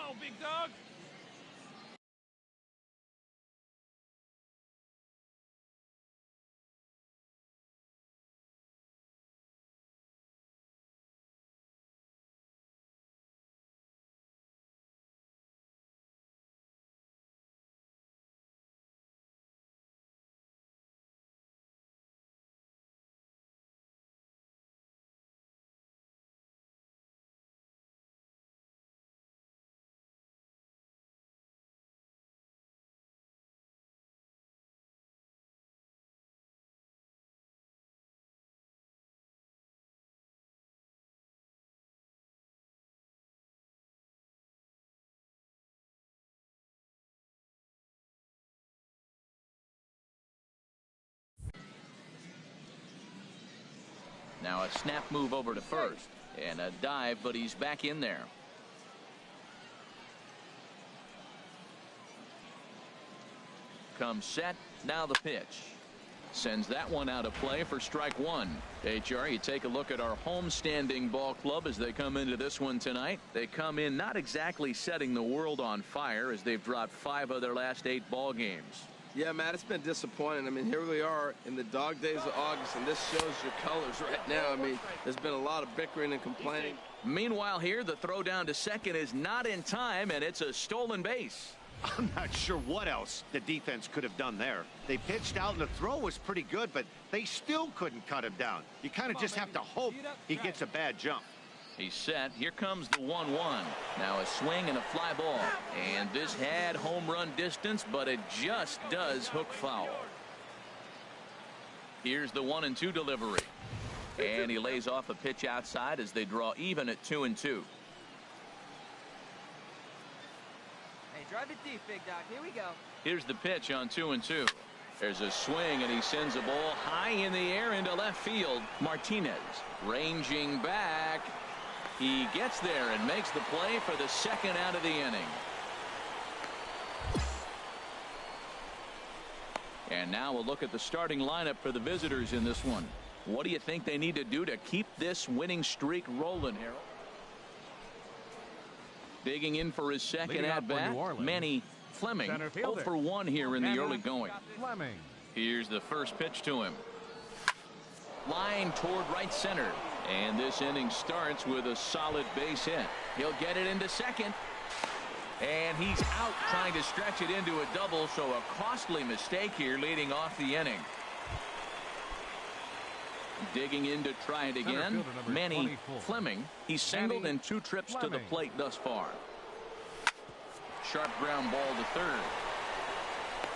go, big dog. Now a snap move over to first and a dive, but he's back in there. Comes set. Now the pitch. Sends that one out of play for strike one. HR, you take a look at our homestanding ball club as they come into this one tonight. They come in not exactly setting the world on fire as they've dropped 5 of their last 8 ball games. Yeah, Matt, it's been disappointing. I mean, here we are in the dog days of August, and this shows your colors right now. I mean, there's been a lot of bickering and complaining. Meanwhile here, the throw down to second is not in time, and it's a stolen base. I'm not sure what else the defense could have done there. They pitched out, and the throw was pretty good, but they still couldn't cut him down. You kind of just have to hope he gets a bad jump. He's set. Here comes the 1-1. Now a swing and a fly ball. And this had home run distance, but it just does hook foul. Here's the 1-2 delivery. And he lays off a pitch outside as they draw even at 2-2. Hey, drive it deep, big dog. Here we go. Here's the pitch on 2-2. There's a swing, and he sends a ball high in the air into left field. Martinez ranging back. He gets there and makes the play for the second out of the inning. And now we'll look at the starting lineup for the visitors in this one. What do you think they need to do to keep this winning streak rolling, Harold? Digging in for his second at-bat, Manny Fleming. 0 for 1 here in the early going. Fleming. Here's the first pitch to him. Line toward right center. And this inning starts with a solid base hit. He'll get it into second. And he's out trying to stretch it into a double, so a costly mistake here leading off the inning. Digging in to try it again, Manny Fleming. He's singled in 2 trips to the plate thus far. Sharp ground ball to third.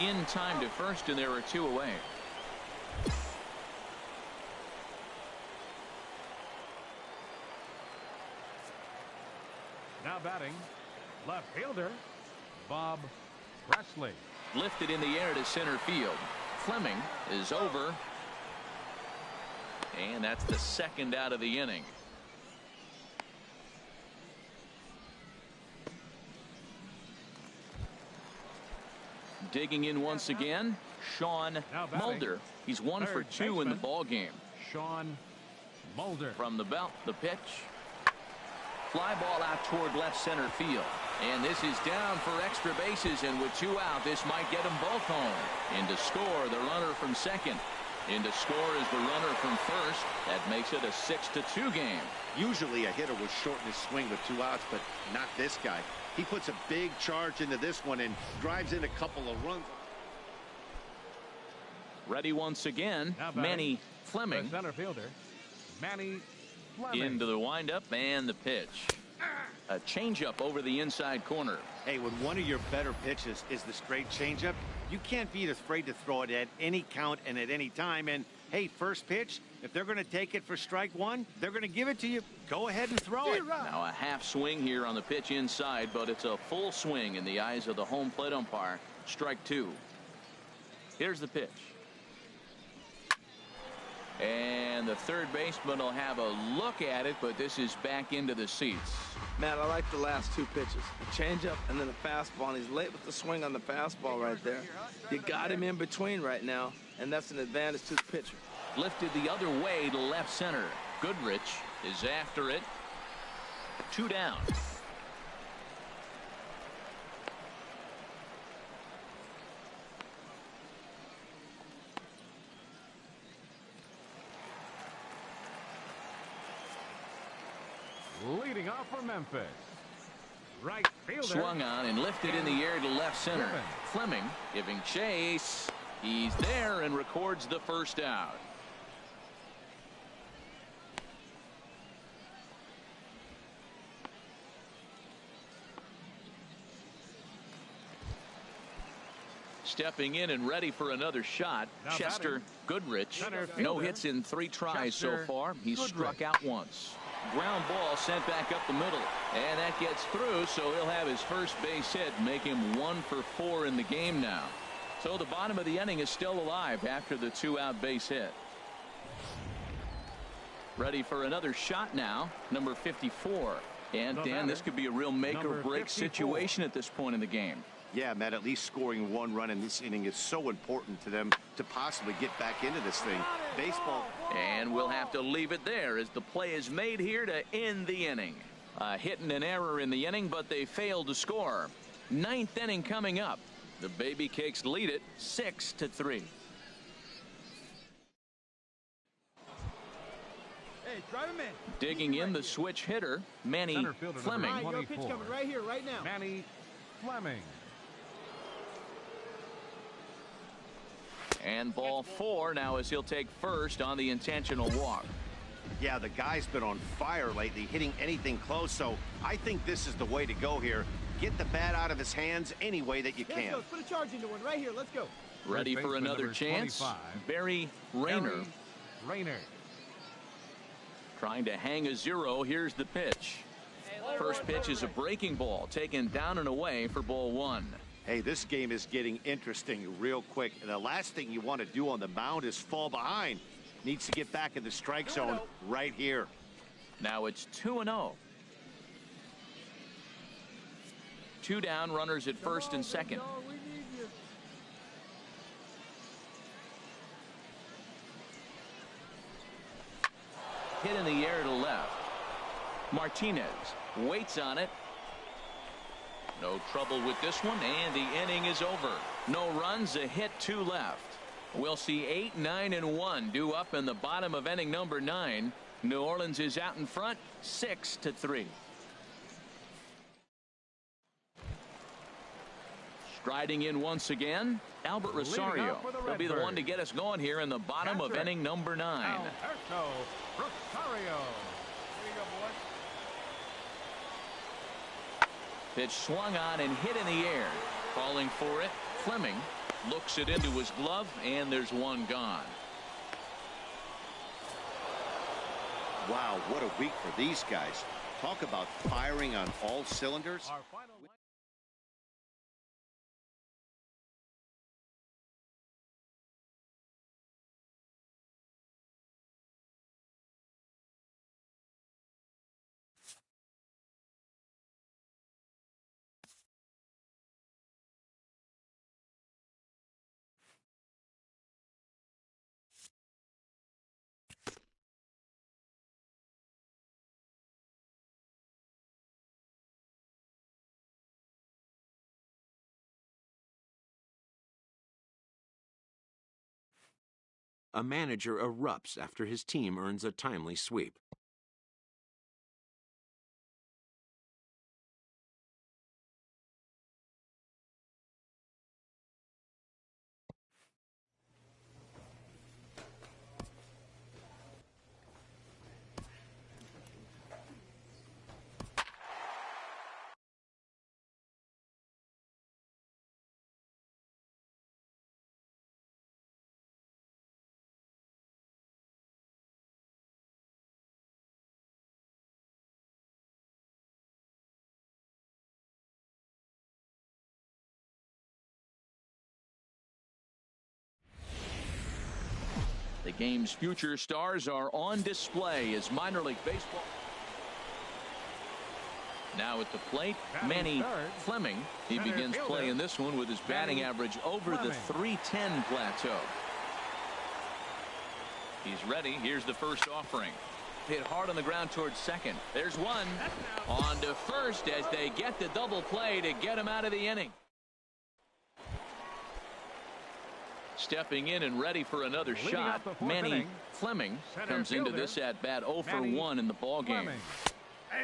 In time to first, and there are 2 away. Now batting, left fielder, Bob Presley. Lifted in the air to center field. Fleming is over. And that's the second out of the inning. Digging in once again, Sean Mulder. He's 1 for 2 in the ball game. Sean Mulder. From the belt, the pitch. Fly ball out toward left center field. And this is down for extra bases, and with 2 out, this might get them both home. In to score, the runner from second. In to score is the runner from first. That makes it a 6-2 game. Usually a hitter would shorten his swing with 2 outs, but not this guy. He puts a big charge into this one and drives in a couple of runs. Ready once again, Manny Fleming. The center fielder, Manny Fleming. Into the windup and the pitch. A changeup over the inside corner. Hey, when one of your better pitches is the straight changeup, you can't be afraid to throw it at any count and at any time. And hey, first pitch, if they're going to take it for strike 1, they're going to give it to you. Go ahead and throw it. Now a half swing here on the pitch inside, but it's a full swing in the eyes of the home plate umpire. Strike 2. Here's the pitch. And the third baseman will have a look at it, but this is back into the seats. Matt, I like the last 2 pitches. The changeup and then the fastball. And he's late with the swing on the fastball right there. You got him in between right now, and that's an advantage to the pitcher. Lifted the other way to left center. Goodrich is after it. 2 down. Leading off for Memphis. Right fielder. Swung on and lifted in the air to left center. Fleming giving chase. He's there and records the first out. Stepping in and ready for another shot, Now Chester Goodrich. Center No fielder. hits in 3 tries Chester so far. He's Goodrich. struck out once. Ground ball sent back up the middle. And that gets through, so he'll have his first base hit, make him 1 for 4 in the game now. So the bottom of the inning is still alive after the 2-out base hit. Ready for another shot now, number 54. And The Dan, batter, this could be a real make or number break 54. situation at this point in the game. Yeah, Matt, at least scoring 1 run in this inning is so important to them to possibly get back into this thing. Baseball. And we'll have to leave it there as the play is made here to end the inning. A hit and an error in the inning, but they failed to score. 9th inning coming up. The Baby Cakes lead it 6-3. Hey, drive him in. Digging in the switch hitter, Manny Center fielder number Fleming. All right, your pitch 24. coming right here, right now. Manny Fleming. And ball 4 now as he'll take first on the intentional walk. Yeah, the guy's been on fire lately, hitting anything close, so I think this is the way to go here. Get the bat out of his hands any way that you Let's can. go. Put a charge into one right here. Let's go. Ready First for baseman another number chance. 25. Barry Rayner Barry Rayner. trying to hang a 0. Here's the pitch. First pitch is a breaking ball taken down and away for ball 1. Hey, this game is getting interesting real quick. And the last thing you want to do on the mound is fall behind. Needs to get back in the strike zone right here. Now it's 2-0. 2 down, runners at first and second. We need you. Hit in the air to left. Martinez waits on it. No trouble with this one, and the inning is over. No runs, a hit, 2 left. We'll see 8, 9, and 1 due up in the bottom of inning number 9. New Orleans is out in front, 6-3. Striding in once again, Albert Rosario. off for the He'll be the one to Redbirds. get us going here in the bottom of Catcher, inning number 9. Alberto Rosario. Here you go, boy. Pitch swung on and hit in the air. Calling for it, Fleming looks it into his glove, and there's one gone. Wow, what a week for these guys. Talk about firing on all cylinders. Our final A manager erupts after his team earns a timely sweep. The game's future stars are on display as minor league baseball. Now at the plate, Manny third. Fleming. He Center begins fielder, playing this one with his batting Manny average over the Fleming. .310 plateau. He's ready. Here's the first offering. Hit hard on the ground towards second. There's one. On to first as they get the double play to get him out of the inning. Stepping in and ready for another Leading shot, off the fourth Manny inning, Fleming center comes into fielder, this at bat 0 for Manny 1 in the ball game. Fleming.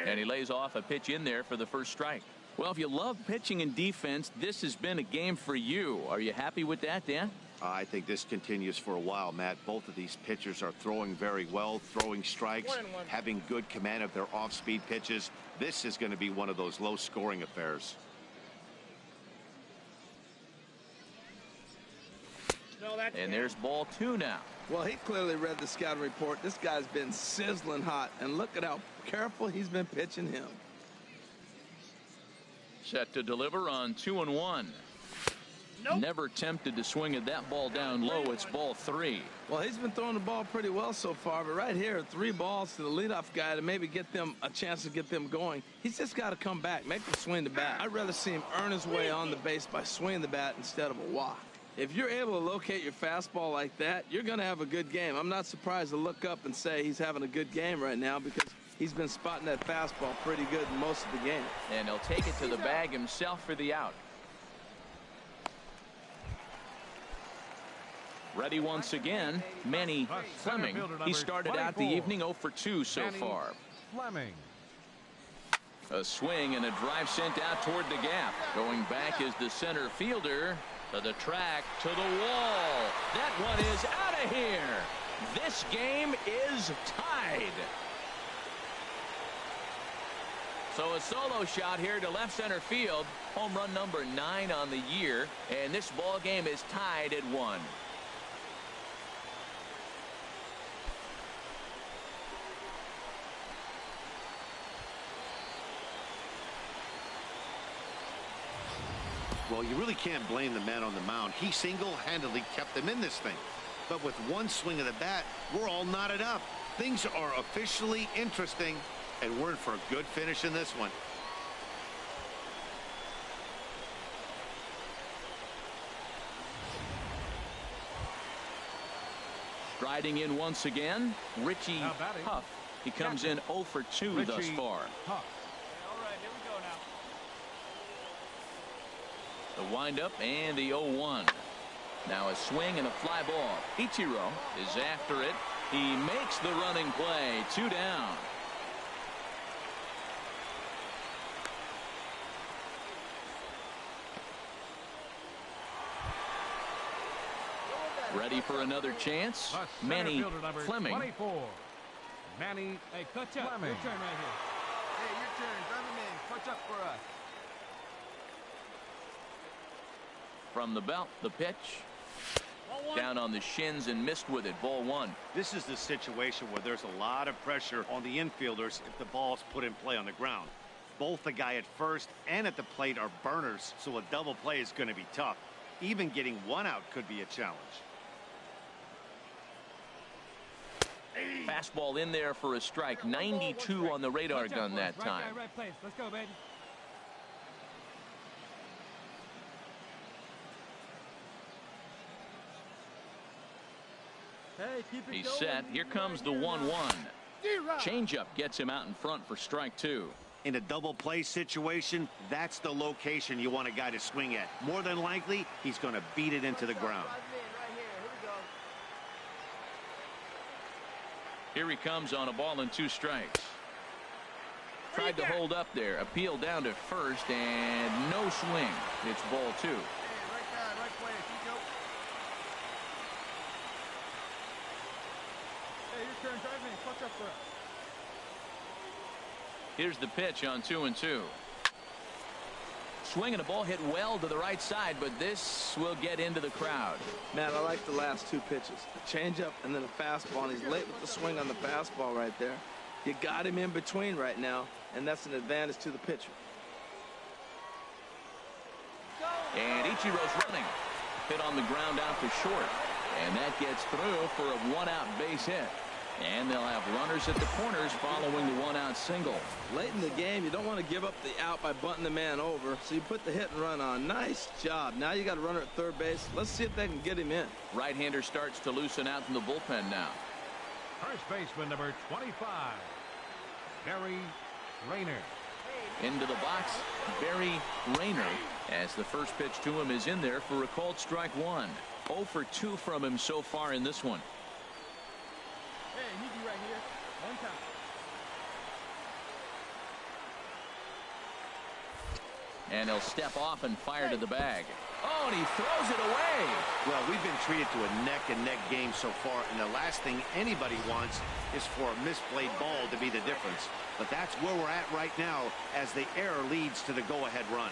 And he lays off a pitch in there for the first strike. Well, if you love pitching and defense, this has been a game for you. Are you happy with that, Dan? I think this continues for a while, Matt. Both of these pitchers are throwing very well, throwing strikes, having good command of their off-speed pitches. This is going to be one of those low-scoring affairs. And there's ball 2 now. Well, he clearly read the scouting report. This guy's been sizzling hot, and look at how careful he's been pitching him. Set to deliver on 2-1. Nope. Never tempted to swing at that ball down low. It's ball 3. Well, he's been throwing the ball pretty well so far, but right here, 3 balls to the leadoff guy to maybe get them a chance to get them going. He's just got to come back, make them swing the bat. I'd rather see him earn his way on the base by swinging the bat instead of a walk. If you're able to locate your fastball like that, you're going to have a good game. I'm not surprised to look up and say he's having a good game right now because he's been spotting that fastball pretty good in most of the game. And he'll take it to the bag himself for the out. Ready once again, Manny Fleming. He started out the evening 0 for 2 so far. Fleming. A swing and a drive sent out toward the gap. Going back is the center fielder. To the track, to the wall. That one is out of here. This game is tied. So a solo shot here to left center field. Home run number 9 on the year. And this ball game is tied at 1. Well, you really can't blame the man on the mound. He single-handedly kept them in this thing. But with one swing of the bat, we're all knotted up. Things are officially interesting, and we're in for a good finish in this one. Striding in once again, Richie Huff. He comes in 0 for 2 thus far. All right, here we go now. The windup and the 0-1. Now a swing and a fly ball. Ichiro is after it. He makes the running play. 2 down. Ready for another chance. Manny Fleming. 24. Manny Hey, catch up. Fleming. Your turn right here. Hey, your turn. Drive him in. Catch up for us. From the belt, the pitch. Down on the shins and missed with it. Ball 1. This is the situation where there's a lot of pressure on the infielders if the ball's put in play on the ground. Both the guy at first and at the plate are burners, so a double play is going to be tough. Even getting one out could be a challenge. Fastball in there for a strike. 92 on the radar gun that time. Right guy, right place. Let's go, baby. Hey, keep it He's going. set. Here comes the 1-1. Changeup gets him out in front for strike 2. In a double play situation, that's the location you want a guy to swing at. More than likely, he's going to beat it into the ground. Drive him in right here. Here we go. Here he comes on a ball and 2 strikes. Tried to hold up there. Appeal down to first and no swing. It's ball 2. Hey, right guy, right place. You go. Hey, your turn. Drive him in. Catch up for us. Here's the pitch on 2-2. Swinging a ball hit well to the right side, but this will get into the crowd. Man, I like the last 2 pitches. A changeup and then a fastball, and he's late with the swing on the fastball right there. You got him in between right now, and that's an advantage to the pitcher. And Ichiro's running. Hit on the ground out to short. And that gets through for a 1-out base hit. And they'll have runners at the corners following the 1-out single. Late in the game, you don't want to give up the out by bunting the man over, so you put the hit and run on. Nice job. Now you got a runner at third base. Let's see if they can get him in. Right-hander starts to loosen out from the bullpen now. First baseman number 25. Barry Rayner. Into the box, Barry Rayner, as the first pitch to him is in there for a called strike 1. 0 for 2 from him so far in this one. Hey, you be right here. One time. And he'll step off and fire to the bag. Oh, and he throws it away. Well, we've been treated to a neck-and-neck game so far, and the last thing anybody wants is for a misplayed ball to be the difference. But that's where we're at right now as the error leads to the go-ahead run.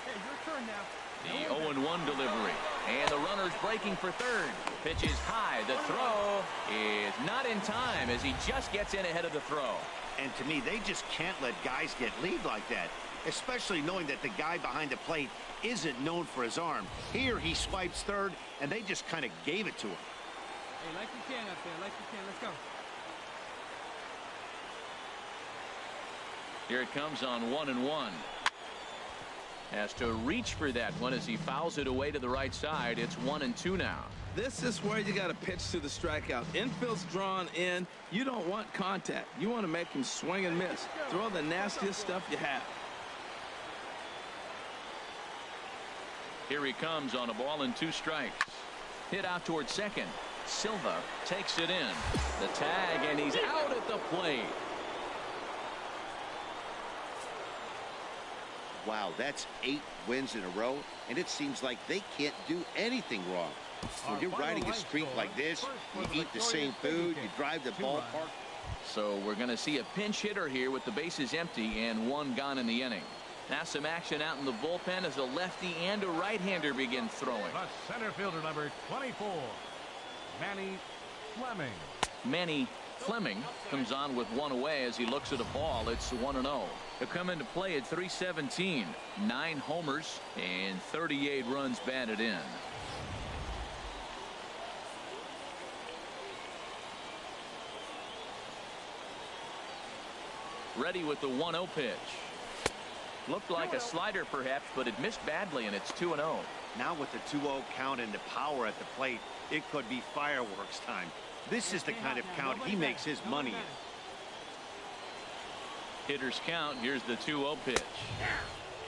Hey, your turn now. The 0-1 delivery. And the runner's breaking for third. Pitch is high. The throw is not in time as he just gets in ahead of the throw. And to me, they just can't let guys get lead like that, especially knowing that the guy behind the plate isn't known for his arm. Here he swipes third, and they just kind of gave it to him. Hey, like you can up there, like you can. Let's go. Here it comes on 1-1. Has to reach for that one as he fouls it away to the right side. It's 1-2 now. This is where you got to pitch to the strikeout. Infield's drawn in. You don't want contact. You want to make him swing and miss. Throw the nastiest stuff you have. Here he comes on a ball and 2 strikes. Hit out towards second. Silva takes it in. The tag, and he's out at the plate. Wow, that's 8 wins in a row, and it seems like they can't do anything wrong. When you're riding a streak like this, you eat the same food, you drive the ballpark. So we're going to see a pinch hitter here with the bases empty and 1 gone in the inning. Now some action out in the bullpen as a lefty and a right-hander begin throwing. The center fielder, number 24, Manny Fleming. Manny Fleming comes on with 1 away as he looks at a ball. It's 1-0. He'll come into play at .317. 9 homers and 38 runs batted in. Ready with the 1-0 pitch. Looked like a slider perhaps, but it missed badly, and it's 2-0. Now with the 2-0 count and the power at the plate, it could be fireworks time. This is the kind of count he makes his money in. Hitters count. Here's the 2-0 pitch.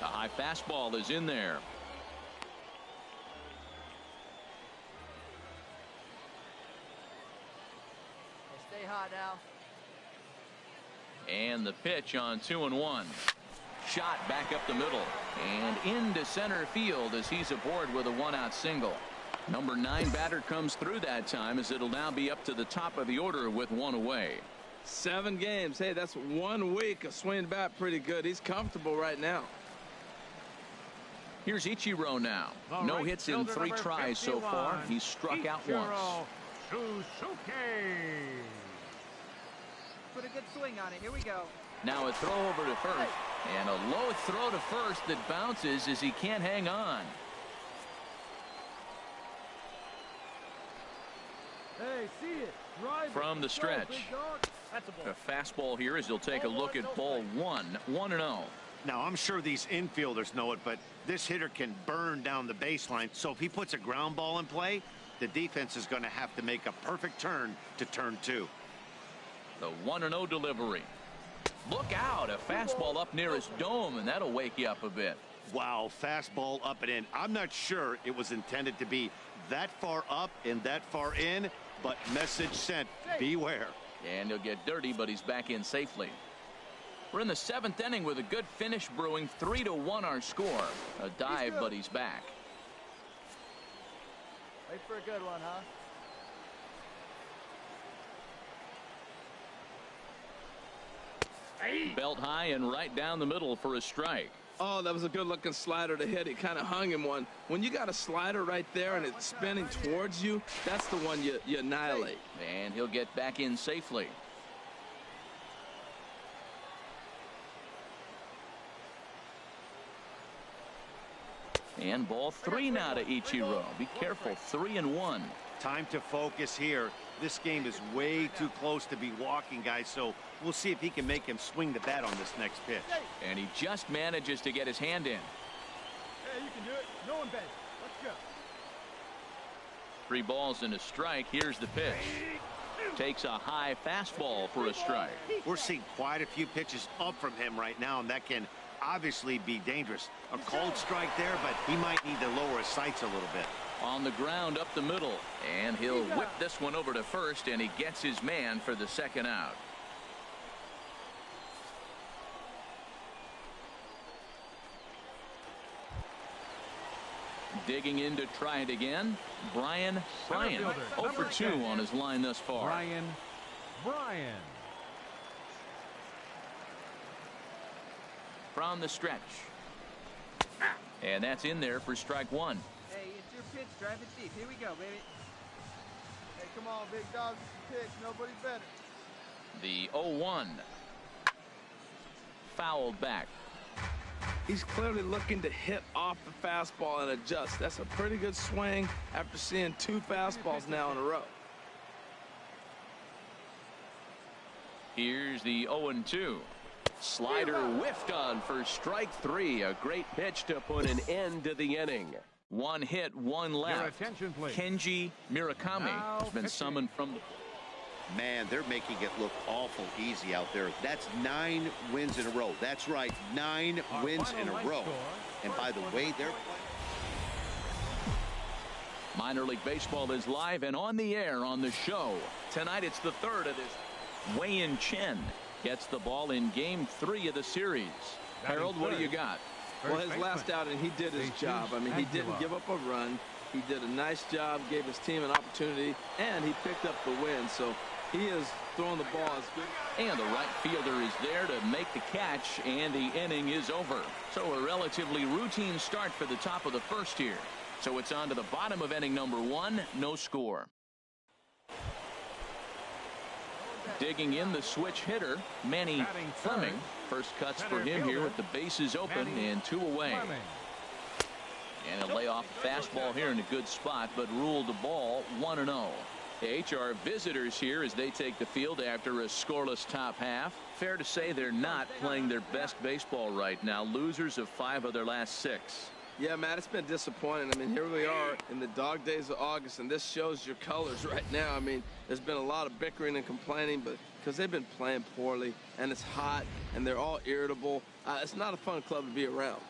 A high fastball is in there. Hey, stay hot now. And the pitch on 2-1. Shot back up the middle and into center field as he's aboard with a 1-out single. Number 9 batter comes through that time as it'll now be up to the top of the order with 1 away. 7 games. Hey, that's 1 week of swinging bat pretty good. He's comfortable right now. Here's Ichiro now. No hits in 3 tries so far. He's struck out once. Put a good swing on it. Here we go. Now a throw over to first, and a low throw to first that bounces as he can't hang on. Hey, see it. Drive From the stretch. That's a ball. A fastball here as he'll take a look at ball 1. 1-0. Now, I'm sure these infielders know it, but this hitter can burn down the baseline. So if he puts a ground ball in play, the defense is going to have to make a perfect turn to turn 2. The 1-0 delivery. Look out, a fastball up near his dome, and that'll wake you up a bit. Wow, fastball up and in. I'm not sure it was intended to be that far up and that far in, but message sent, beware. And he'll get dirty, but he's back in safely. We're in the 7th inning with a good finish brewing. 3-1 our score. A dive, but he's back. Wait for a good one, huh? Belt high and right down the middle for a strike. Oh, that was a good-looking slider to hit. He kind of hung him one. When you got a slider right there and it's spinning towards you, that's the one you annihilate. And he'll get back in safely. And ball 3 now to Ichiro. Be careful, 3-1. Time to focus here. This game is way too close to be walking, guys, so we'll see if he can make him swing the bat on this next pitch. And he just manages to get his hand in. Hey, you can do it. No one bends. Let's go. 3 balls and a strike. Here's the pitch. Takes a high fastball for a strike. We're seeing quite a few pitches up from him right now, and that can obviously be dangerous. A cold strike there, but he might need to lower his sights a little bit. On the ground up the middle, and he'll whip this one over to first, and he gets his man for the 2nd out. Digging in to try it again, Brian. 0 for 2 on his line thus far. Brian. From the stretch. And that's in there for strike one. Hey, it's your pitch. Drive it deep. Here we go, baby. Hey, come on, big dog. It's your pitch. Nobody better. The 0-1. Fouled back. He's clearly looking to hit off the fastball and adjust. That's a pretty good swing after seeing 2 fastballs now in a row. Here's the 0-2. Slider whiffed on for strike 3. A great pitch to put an end to the inning. 1 hit, 1 left. Attention, please. Kenji Murakami has been summoned from the... Man, they're making it look awful easy out there. That's 9 wins in a row. That's right, 9 wins in a row. And by the way, they're playing. Minor League Baseball is live and on the air on the show. Tonight it's the 3rd of this. Wei-Yin Chen gets the ball in game 3 of the series. Harold, what do you got? Well, his last outing, he did his job. I mean, he didn't give up a run. He did a nice job, gave his team an opportunity, and he picked up the win. So he is throwing the ball as good. And the right fielder is there to make the catch, and the inning is over. So a relatively routine start for the top of the first here. So it's on to the bottom of inning number 1, no score. Digging in the switch hitter, Manny Fleming. First cuts for him here with the bases open and 2 away. And a layoff fastball here in a good spot, but ruled the ball 1-0. The HR visitors here as they take the field after a scoreless top half. Fair to say they're not playing their best baseball right now. Losers of 5 of their last 6. Yeah, Matt, it's been disappointing. I mean, here we are in the dog days of August, and this shows your colors right now. I mean, there's been a lot of bickering and complaining, but because they've been playing poorly, and it's hot, and they're all irritable. It's not a fun club to be around.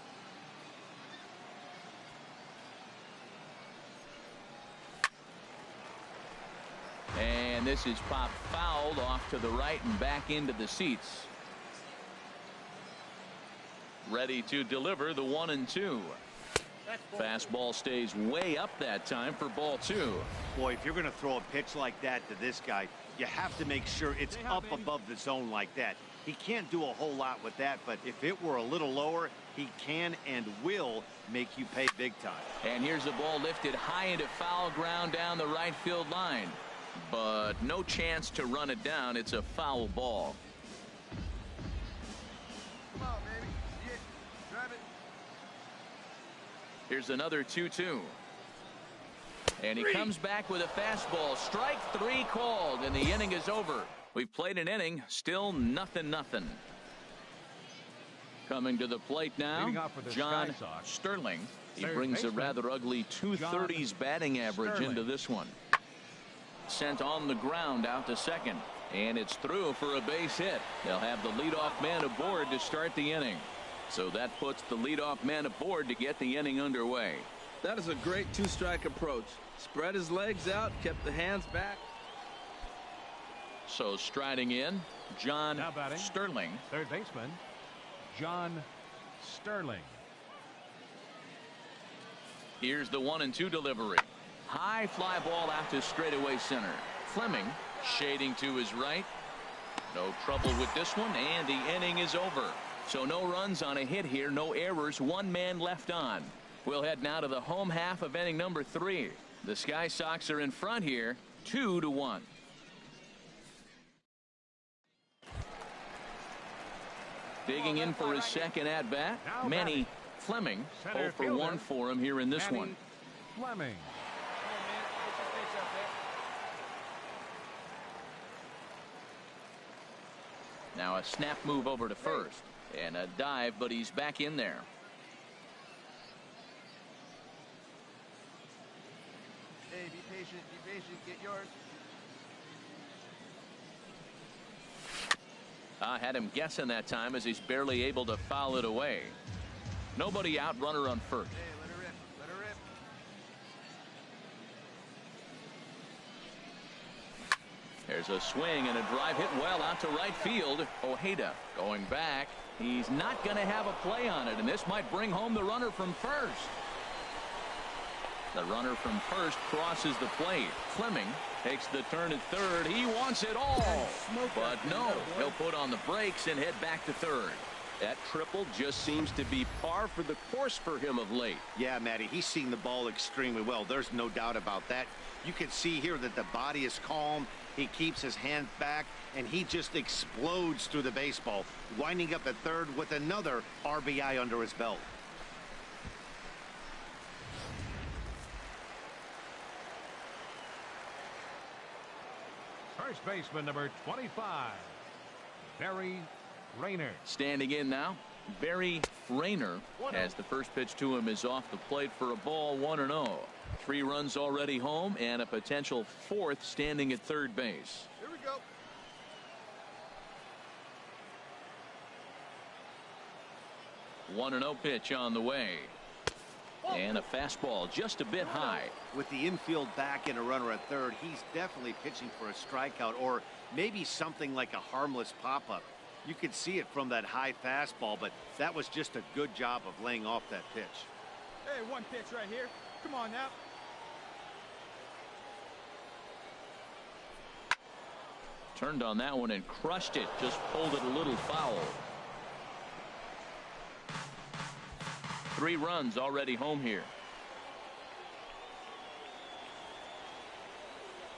And this is popped fouled off to the right and back into the seats. Ready to deliver the 1-2. Fastball stays way up that time for ball 2. Boy, if you're going to throw a pitch like that to this guy, you have to make sure it's up above the zone like that. He can't do a whole lot with that, but if it were a little lower, he can and will make you pay big time. And here's the ball lifted high into foul ground down the right field line. But no chance to run it down. It's a foul ball. Come on, baby. Yeah, drive it. Here's another 2-2. And he comes back with a fastball. Strike 3 called, and the inning is over. We've played an inning, still 0-0. Coming to the plate now, John Sterling. He brings a rather ugly 230s batting average into this one. Sent on the ground out to second, and it's through for a base hit. They'll have the leadoff man aboard to start the inning. So that puts the leadoff man aboard to get the inning underway. That is a great 2-strike approach. Spread his legs out, kept the hands back. So striding in, John Sterling. Third baseman, John Sterling. Here's the 1-2 delivery. High fly ball out to straightaway center. Fleming shading to his right. No trouble with this one, and the inning is over. So no runs on a hit here, no errors, 1 man left on. We'll head now to the home half of inning number 3. The Sky Sox are in front here, 2-1. Digging in for his second at bat, Manny Fleming. 0 for 1 for him here in this one. Fleming. Now a snap move over to first, and a dive, but he's back in there. Hey, be patient, get yours. I had him guessing that time as he's barely able to foul it away. Nobody out, runner on first. Hey, let her rip, let her rip. There's a swing and a drive hit well out to right field. Ojeda going back. He's not going to have a play on it, and this might bring home the runner from first. The runner from first crosses the plate. Fleming takes the turn at third. He wants it all. But no, he'll put on the brakes and head back to third. That triple just seems to be par for the course for him of late. Yeah, Matty, he's seeing the ball extremely well. There's no doubt about that. You can see here that the body is calm. He keeps his hand back, and he just explodes through the baseball, winding up at third with another RBI under his belt. First baseman number 25, Barry Rayner. Standing in now, Barry Rayner, as the first pitch to him is off the plate for a ball, 1-0. 3 runs already home and a potential 4th standing at third base. Here we go. One 1-0 pitch on the way. And a fastball just a bit high. With the infield back and a runner at third, he's definitely pitching for a strikeout or maybe something like a harmless pop-up. You could see it from that high fastball, but that was just a good job of laying off that pitch. Hey, one pitch right here. Come on now. Turned on that one and crushed it. Just pulled it a little foul. 3 runs already home here.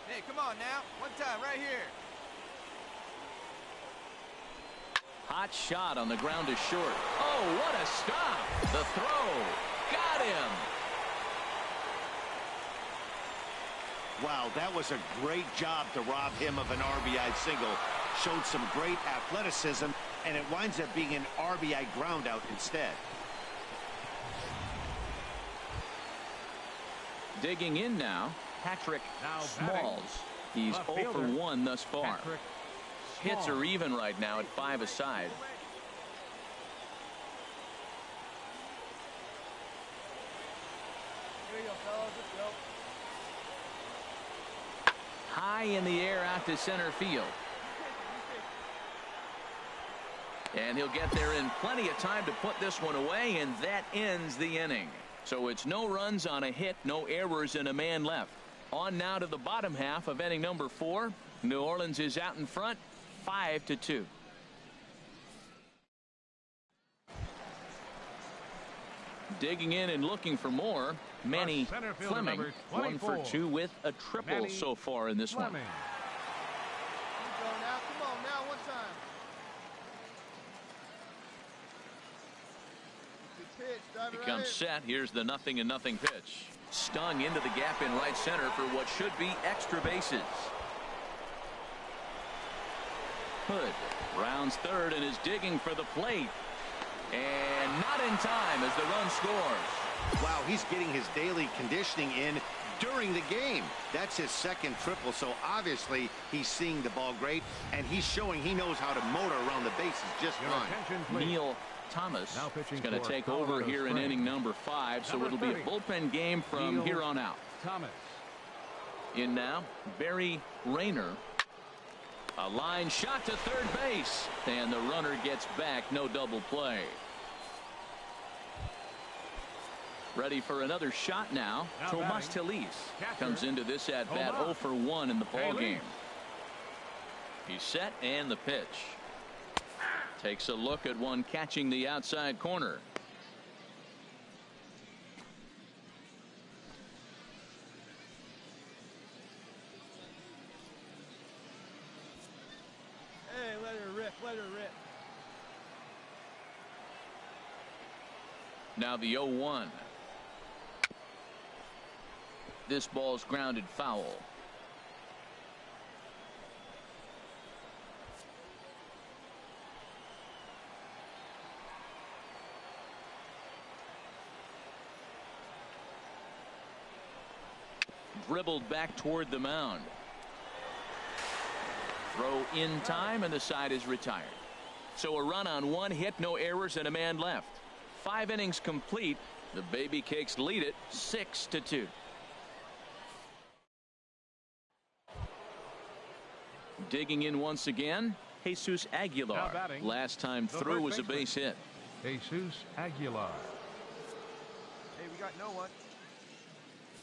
Hey, come on now. One time right here. Hot shot on the ground is short. Oh, what a stop. The throw. Got him. Wow, that was a great job to rob him of an RBI single. Showed some great athleticism, and it winds up being an RBI ground out instead. Digging in now, Patrick Smalls. He's 0 for 1 thus far. Hits are even right now at 5 aside. Here you go, fellas. Let's go. High in the air out to center field. And he'll get there in plenty of time to put this one away, and that ends the inning. So it's no runs on a hit, no errors, and a man left. On now to the bottom half of inning number 4. New Orleans is out in front, 5-2. Digging in and looking for more, Manny Fleming, 1 for 2 with a triple so far in this one. Here we go now. Come on now. One time. Good pitch. Drive it right Becomes in. set. Here's the 0-0 pitch. Stung into the gap in right center for what should be extra bases. Hood rounds third and is digging for the plate. And not in time as the run scores. Wow, he's getting his daily conditioning in during the game. That's his second triple, so obviously he's seeing the ball great, and he's showing he knows how to motor around the bases just fine. Neil Thomas is going to take over here in inning number 5, so it'll be a bullpen game from here on out. In now, Barry Rayner. A line shot to third base, and the runner gets back. No double play. Ready for another shot now. Tomas Telis comes into this at bat 0 for 1 in the ball game. He's set, and the pitch. Takes a look at one catching the outside corner. Hey, let her rip. Let her rip. Now the 0-1. This ball's grounded foul. Dribbled back toward the mound. Throw in time, and the side is retired. So a run on 1 hit, no errors, and a man left. 5 innings complete. The Baby Cakes lead it 6-2. Digging in once again, Jesus Aguilar. Last time through was a base hit. Jesus Aguilar. Hey, we got no one.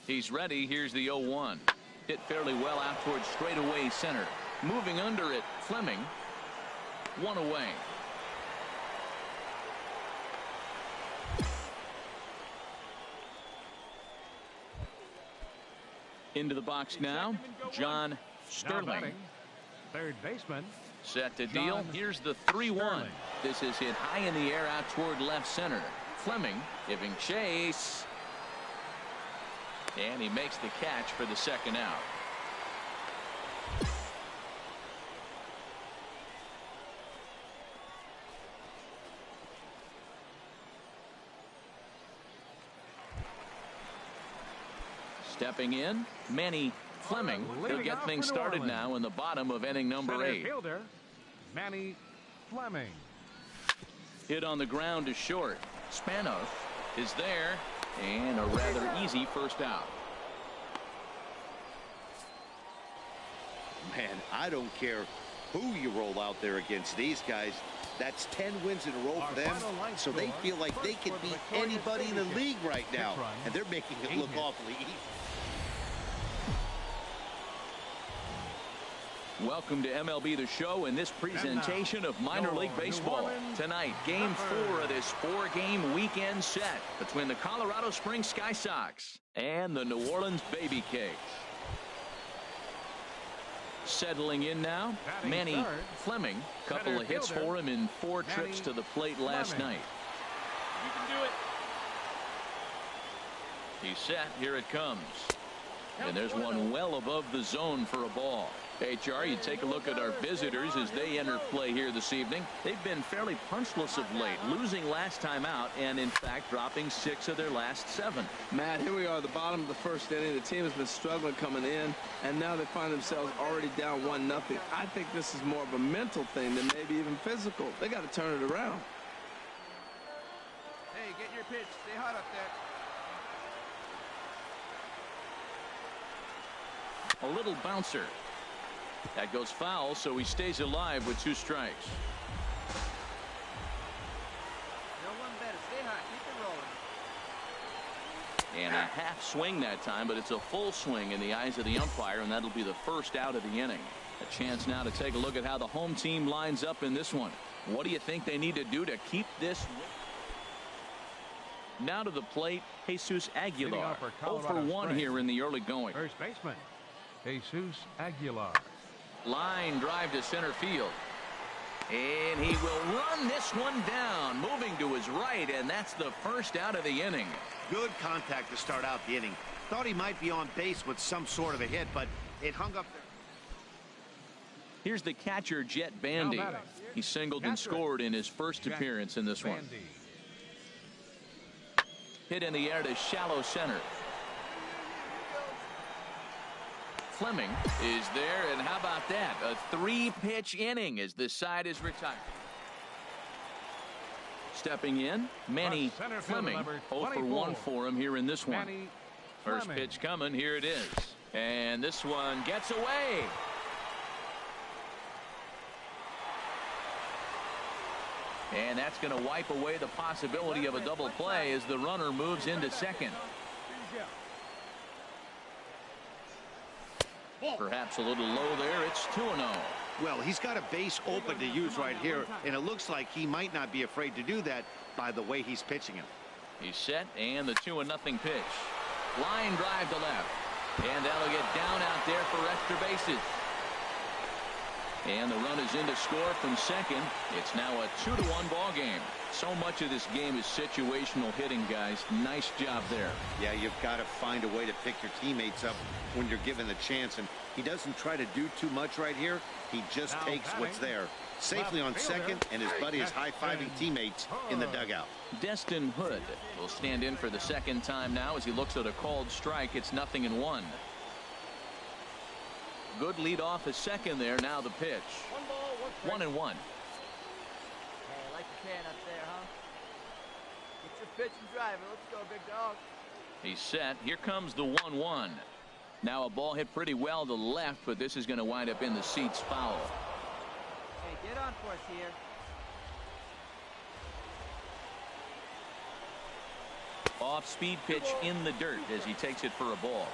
He's ready. Here's the 0-1. Hit fairly well out towards straightaway center. Moving under it, Fleming. One away. Into the box now, John Sterling. Third baseman. Set to deal. Here's the 3-1. This is hit high in the air out toward left center. Fleming giving chase. And he makes the catch for the second out. Stepping in, Manny Fleming. He'll get things started now in the bottom of inning number 8. Fielder, Manny Fleming. Hit on the ground to short. Spanoff is there, and a rather easy first out. Man, I don't care who you roll out there against these guys. That's 10 wins in a row for them, so they feel like they can beat anybody in the league right now, and they're making it look awfully easy. Welcome to MLB The Show and this presentation of minor league baseball. Tonight, game 4 of this 4-game weekend set between the Colorado Springs Sky Sox and the New Orleans Baby Cakes. Settling in now, Manny Fleming. Couple of hits for him in 4 trips to the plate last night. You can do it. He's set. Here it comes. And there's one well above the zone for a ball. HR, you take a look at our visitors as they enter play here this evening. They've been fairly punchless of late, losing last time out and, in fact, dropping 6 of their last 7. Matt, here we are at the bottom of the first inning. The team has been struggling coming in, and now they find themselves already down 1-0. I think this is more of a mental thing than maybe even physical. They got to turn it around. Hey, get your pitch. Stay hot up there. A little bouncer. That goes foul, so he stays alive with 2 strikes. No one better. Stay hot. Keep it rolling. And a half swing that time, but it's a full swing in the eyes of the umpire, and that'll be the first out of the inning. A chance now to take a look at how the home team lines up in this one. What do you think they need to do to keep this? Now to the plate, Jesus Aguilar. 0 for 1 here in the early going. First baseman, Jesus Aguilar. Line drive to center field. And he will run this one down, moving to his right, and that's the first out of the inning. Good contact to start out the inning. Thought he might be on base with some sort of a hit, but it hung up there. Here's the catcher, Jet Bandy. He singled and scored in his first appearance in this one. Hit in the air to shallow center. Fleming is there, and how about that? A 3-pitch inning as this side is retired. Stepping in, Manny Fleming. 0 for 1 for him here in this one. First pitch coming. Here it is. And this one gets away. And that's going to wipe away the possibility of a double play as the runner moves into second. Perhaps a little low there. It's 2-0. Well, he's got a base open to use right here, and it looks like he might not be afraid to do that by the way he's pitching him. He's set, and the 2-0 pitch. Line drive to left. And that'll get down out there for extra bases. And the run is in to score from second. It's now a 2-1 ball game. So much of this game is situational hitting, guys. Nice job there. Yeah, you've got to find a way to pick your teammates up when you're given the chance, and he doesn't try to do too much right here. He just takes what's there. Safely on second, and his buddy is high-fiving teammates in the dugout. Destin Hood will stand in for the second time now as he looks at a called strike. It's 0-1. Good lead off a second there. Now the pitch. 1-1. Hey, I like the can up there, huh? Get your pitch and drive it. Let's go, big dog. He's set. Here comes the 1-1. Now a ball hit pretty well to left, but this is going to wind up in the seats foul. Hey, get on for us here. Off-speed pitch in the dirt as he takes it for a ball.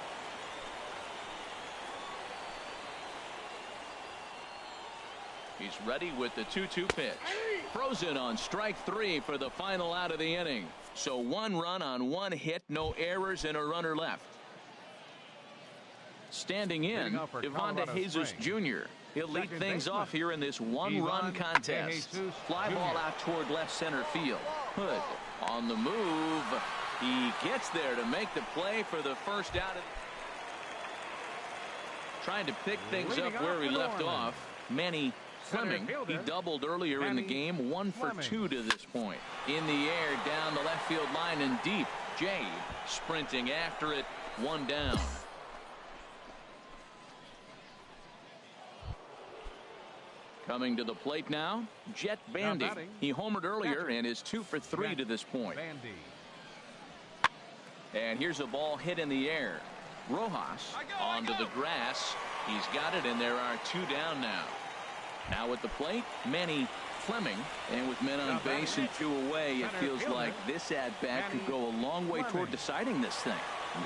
He's ready with the 2-2 pitch. Throws it on strike 3 for the final out of the inning. So 1 run on 1 hit, no errors, and a runner left. Standing in, Evanda Jesus Jr. He'll lead things off here in this 1-run contest. Fly ball out toward left center field. Hood on the move. He gets there to make the play for the first out. Trying to pick things up where he left off. Manny Fleming, he doubled earlier in the game, 1 for 2 to this point. In the air, down the left field line and deep. Jay sprinting after it, 1 down. Coming to the plate now, Jet Bandy. He homered earlier and is 2 for 3 to this point. And here's a ball hit in the air. Rojas onto the grass. He's got it, and there are 2 down now. Now at the plate, Manny Fleming, and with men on base and 2 away, it feels like this at-bat could go a long way toward deciding this thing.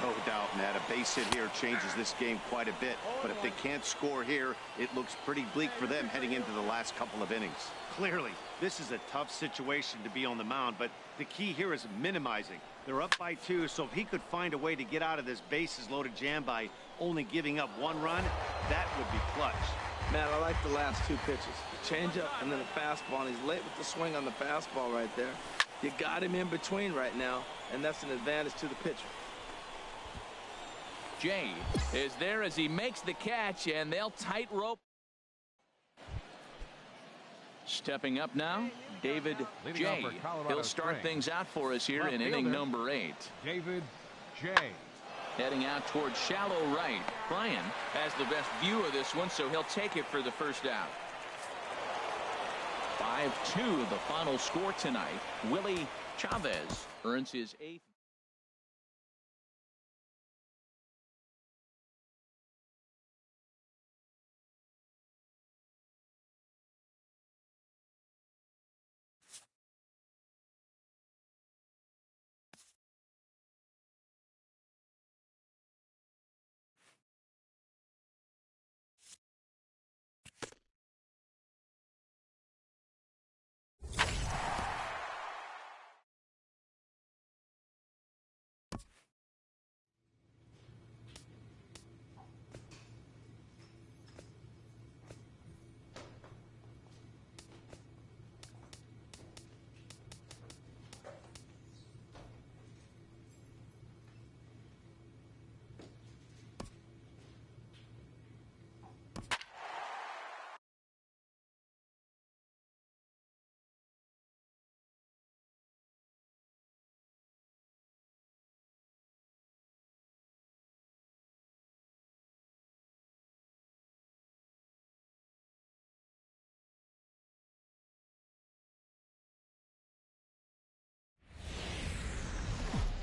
No doubt, Matt. A base hit here changes this game quite a bit. But if they can't score here, it looks pretty bleak for them heading into the last couple of innings. Clearly, this is a tough situation to be on the mound, but the key here is minimizing. They're up by 2, so if he could find a way to get out of this bases-loaded jam by only giving up 1 run, that would be clutch. Man, I like the last 2 pitches. The changeup and then the fastball. And he's late with the swing on the fastball right there. You got him in between right now, and that's an advantage to the pitcher. Jay is there as he makes the catch, and they'll tightrope. Stepping up now, David Jay. He'll start things out for us here in inning number 8. David Jay. Heading out towards shallow right. Brian has the best view of this one, so he'll take it for the first out. 5-2 the final score tonight. Willie Chavez earns his 8th.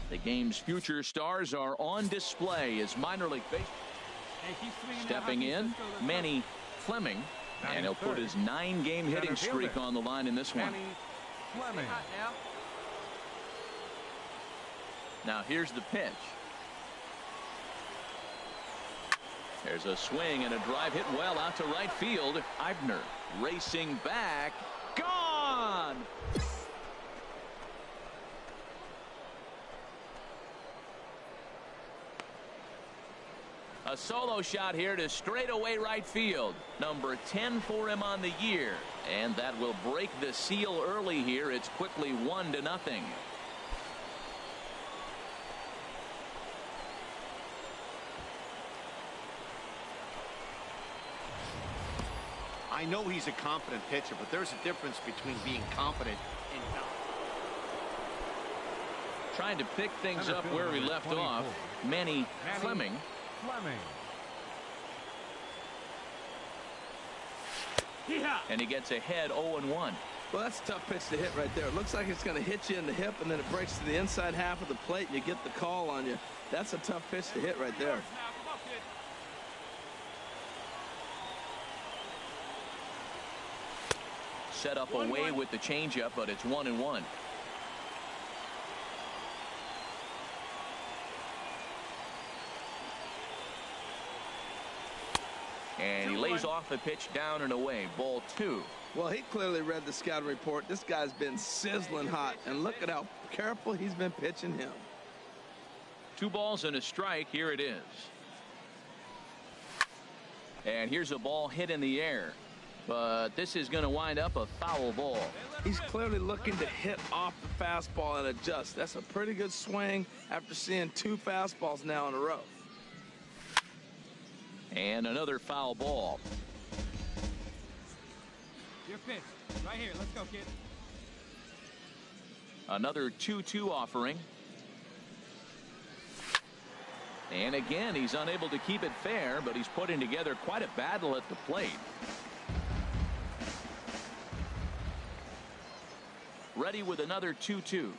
The game's future stars are on display as minor league baseball. Stepping in, Manny Fleming, and he'll put his 9-game hitting streak on the line in this one. Now here's the pitch. There's a swing and a drive hit well out to right field. Eibner racing back. Gone! A solo shot here to straightaway right field. Number 10 for him on the year. And that will break the seal early here. It's quickly 1-0. I know he's a competent pitcher, but there's a difference between being competent and not. Trying to pick things up where he left off. Manny Fleming. And he gets ahead 0-1. Well, that's a tough pitch to hit right there. It looks like it's going to hit you in the hip, and then it breaks to the inside half of the plate, and you get the call on you. That's a tough pitch to hit right there. Set up away with the changeup, but it's 1-1. And he lays off the pitch down and away. Ball 2. Well, he clearly read the scouting report. This guy's been sizzling hot, and look at how careful he's been pitching him. 2 balls and a strike. Here it is. And here's a ball hit in the air. But this is going to wind up a foul ball. He's clearly looking to hit off the fastball and adjust. That's a pretty good swing after seeing 2 fastballs now in a row. And another foul ball. Your pitch. Right here. Let's go, kid. Another 2-2 offering. And again, he's unable to keep it fair, but he's putting together quite a battle at the plate. Ready with another 2-2.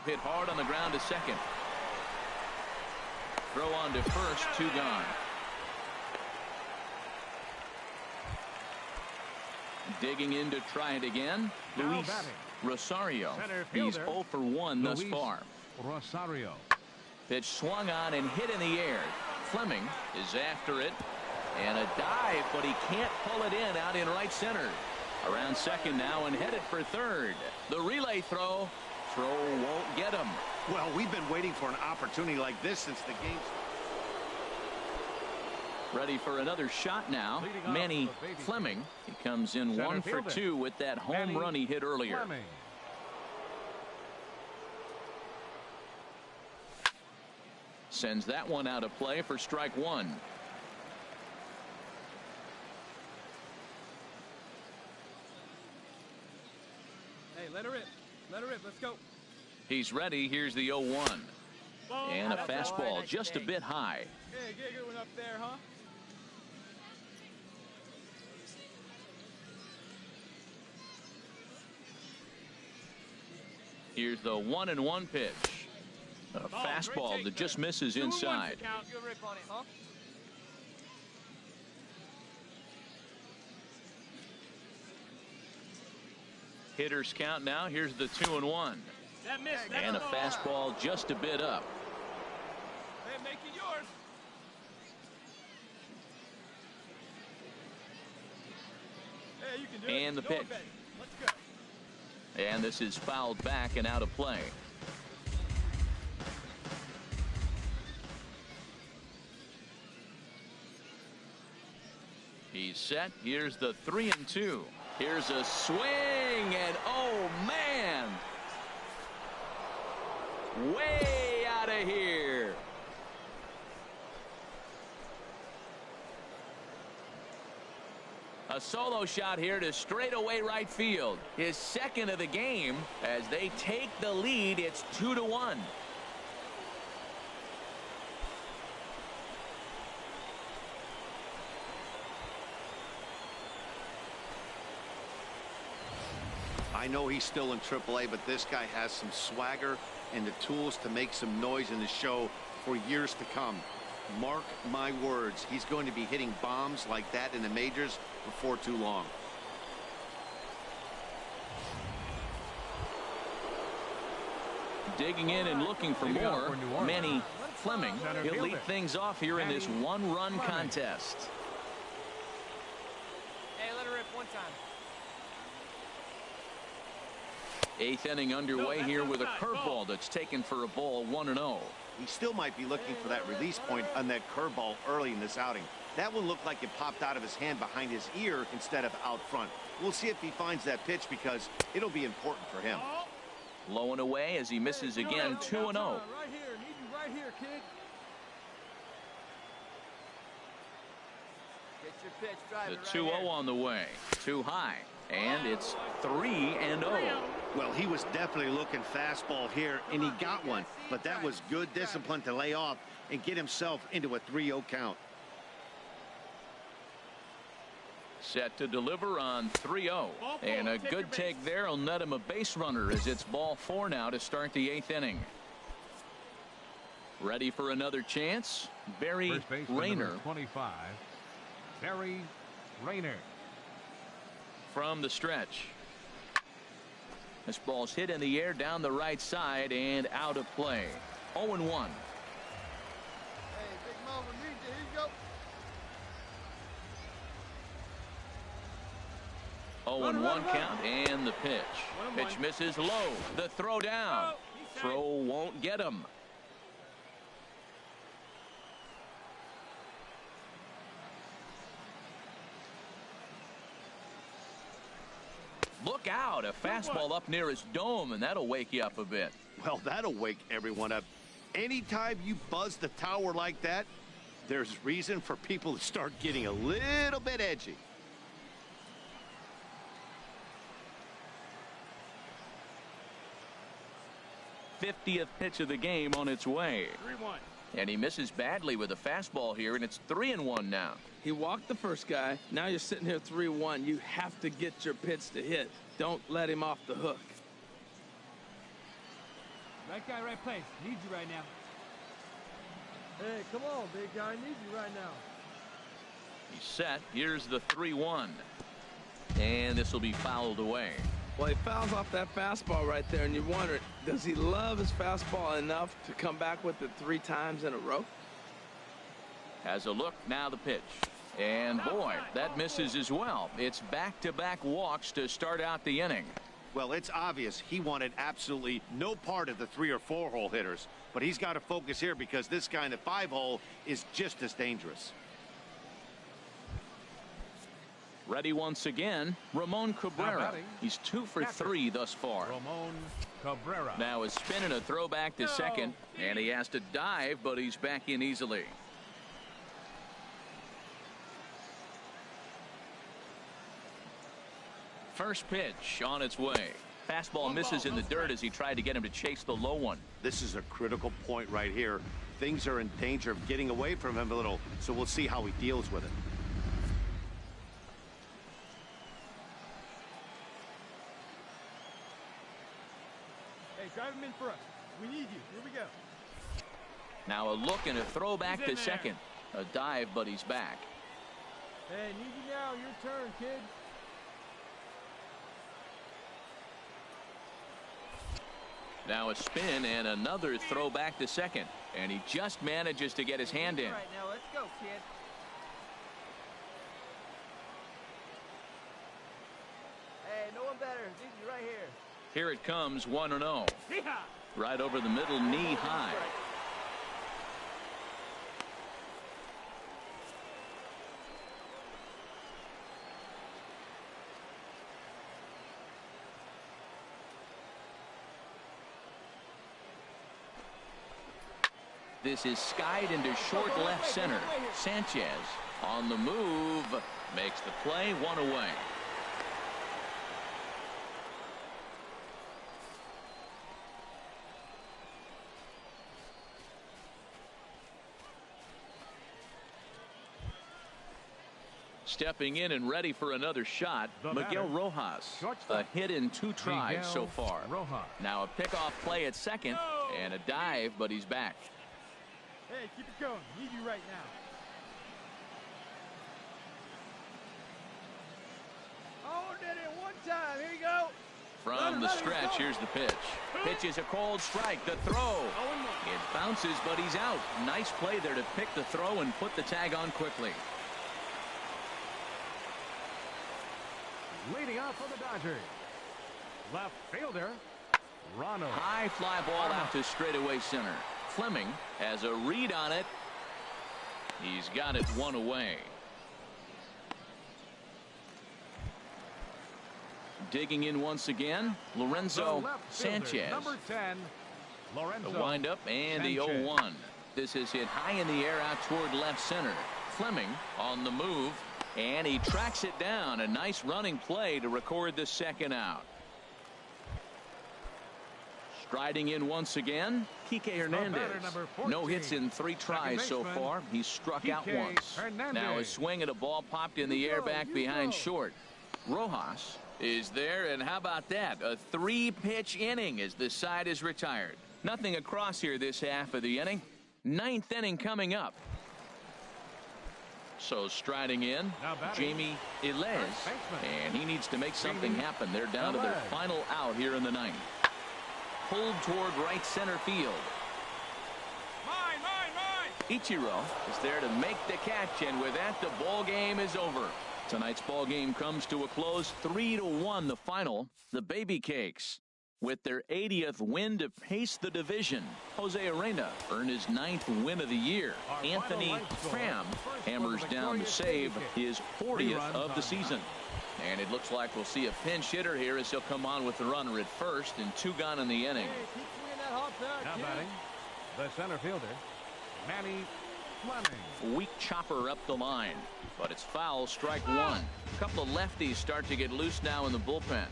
Hit hard on the ground to second. Throw on to first, 2 gone. Digging in to try it again, Luis Rosario. He's 0 for 1 thus far. Rosario. Pitch swung on and hit in the air. Fleming is after it. And a dive, but he can't pull it in out in right center. Around second now and headed for third. The relay throw. Throw won't get him. Well, we've been waiting for an opportunity like this since the game. Ready for another shot now. Manny Fleming. He comes in 1 for 2 with that home run he hit earlier. Fleming. Sends that one out of play for strike 1. Hey, let her rip. Let her rip. Let's go. He's ready. Here's the 0-1. And a fastball just a bit high. Hey, get a good one up there, huh? Here's the 1-1 pitch. A fastball that just misses inside. Good rip on it, huh? Hitters count now. Here's the 2-1. And a fastball just a bit up. Hey, make it yours. Hey, you can do it. And the Go pitch. ahead. Let's go. And this is fouled back and out of play. He's set. Here's the 3-2. Here's a swing, and oh man, way out of here. A solo shot here to straightaway right field. His second of the game as they take the lead. It's 2-1. I know he's still in AAA, but this guy has some swagger and the tools to make some noise in the show for years to come. Mark my words, he's going to be hitting bombs like that in the majors before too long. Digging in and looking for more, Manny Fleming. He'll lead things off here in this one-run contest. Hey, let her rip one time. 8th inning underway here with a curveball that's taken for a ball, 1-0. He still might be looking for that release point on that curveball early in this outing. That one looked like it popped out of his hand behind his ear instead of out front. We'll see if he finds that pitch because it'll be important for him. Low and away as he misses again, 2-0. Right here. Need you right here, kid. Get your pitch, drive The it right 2-0 on the way. Too high. And it's 3-0. Well, he was definitely looking fastball here, and he got one. But that was good discipline to lay off and get himself into a 3-0 count. Set to deliver on 3-0. And a good take there will net him a base runner as it's ball 4 now to start the 8th inning. Ready for another chance? Barry Rayner. 25. Barry Rayner. From the stretch. This ball's hit in the air down the right side and out of play. 0-1. Hey, Big Mama needs 0-1 count and the pitch. Pitch misses low. The throw down. Throw won't get him. Look out, a fastball up near his dome, and that'll wake you up a bit. Well, that'll wake everyone up. Anytime you buzz the tower like that, there's reason for people to start getting a little bit edgy. '50th pitch of the game on its way. 3-1. And he misses badly with a fastball here, and it's 3-1 now. He walked the first guy. Now you're sitting here 3-1. You have to get your pitch to hit. Don't let him off the hook. Right guy, right place. Needs you right now. Hey, come on, big guy. Needs you right now. He's set. Here's the 3-1. And this will be fouled away. Well, he fouls off that fastball right there, and you wonder, does he love his fastball enough to come back with it 3 times in a row? Has a look, now the pitch. And boy, that misses as well. It's back-to-back walks to start out the inning. Well, it's obvious he wanted absolutely no part of the 3 or 4 hole hitters, but he's got to focus here because this guy in the 5 hole is just as dangerous. Ready once again, Ramon Cabrera. He's 2 for 3 thus far. Ramon Cabrera. Now a spin and a throwback to second, and he has to dive, but he's back in easily. First pitch on its way. Fastball misses in the dirt as he tried to get him to chase the low one. This is a critical point right here. Things are in danger of getting away from him a little, so we'll see how he deals with it. Hey, drive him in for us. We need you. Here we go. Now a look and a throwback to second. A dive, but he's back. Hey, need you now. Your turn, kid. Now a spin and another throwback to second. And he just manages to get his hand in. Right now, let's go, kid. Hey, no one better. Need you right here. Here it comes, 1-0. Right over the middle, knee high. This is skied into short left center. Sanchez on the move, makes the play, 1 away. Stepping in and ready for another shot, Miguel Rojas. A hit in 2 tries so far. Now a pickoff play at second and a dive, but he's back. Hey, keep it going. Need you right now. Oh, did it one time. Here you go. From the stretch, here's the pitch. Pitch is a cold strike. The throw. It bounces, but he's out. Nice play there to pick the throw and put the tag on quickly. Leading off for the Dodgers, left fielder, Ronald. High fly ball out to straightaway center. Fleming has a read on it. He's got it 1 away. Digging in once again, Lorenzo Sanchez. Number 10, Lorenzo. The windup and the 0-1. This is hit high in the air out toward left center. Fleming on the move, and he tracks it down. A nice running play to record the second out. Striding in once again, Kike Hernandez. No hits in 3 tries so far. He's struck out once. Now a swing at a ball popped in the air back behind short. Rojas is there, and how about that? A 3-pitch inning as the side is retired. Nothing across here this half of the inning. 9th inning coming up. So striding in, Jamie Ilez, and he needs to make something happen. They're down to their final out here in the 9th. Pulled toward right center field. Ichiro is there to make the catch, and with that, the ball game is over. Tonight's ball game comes to a close, 3-1 the final. The Baby Cakes, with their 80th win to pace the division. Jose Arena earned his 9th win of the year. Anthony Cram hammers down to save his 40th of the season. And it looks like we'll see a pinch hitter here as he'll come on with the runner at first, and 2 gone in the inning. Now batting, the center fielder, Mann23's. Weak chopper up the line, but it's foul, strike 1. A couple of lefties start to get loose now in the bullpen.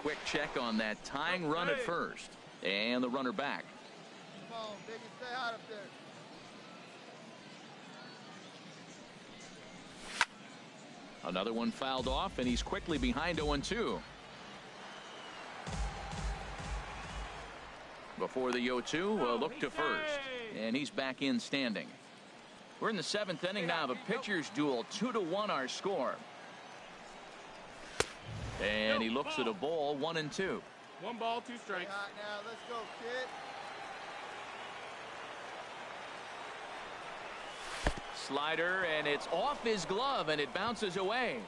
Quick check on that tying run at first, and the runner back. Come on, Biggie, stay hot up there. Another one fouled off, and he's quickly behind 0-2. Before the 0-2, look to first, and he's back in standing. We're in the 7th inning now. The pitcher's duel, 2-1 our score. And he looks at a ball, 1-2. 1 ball, 2 strikes. Hot now, let's go, kid. Slider, and it's off his glove, and it bounces away.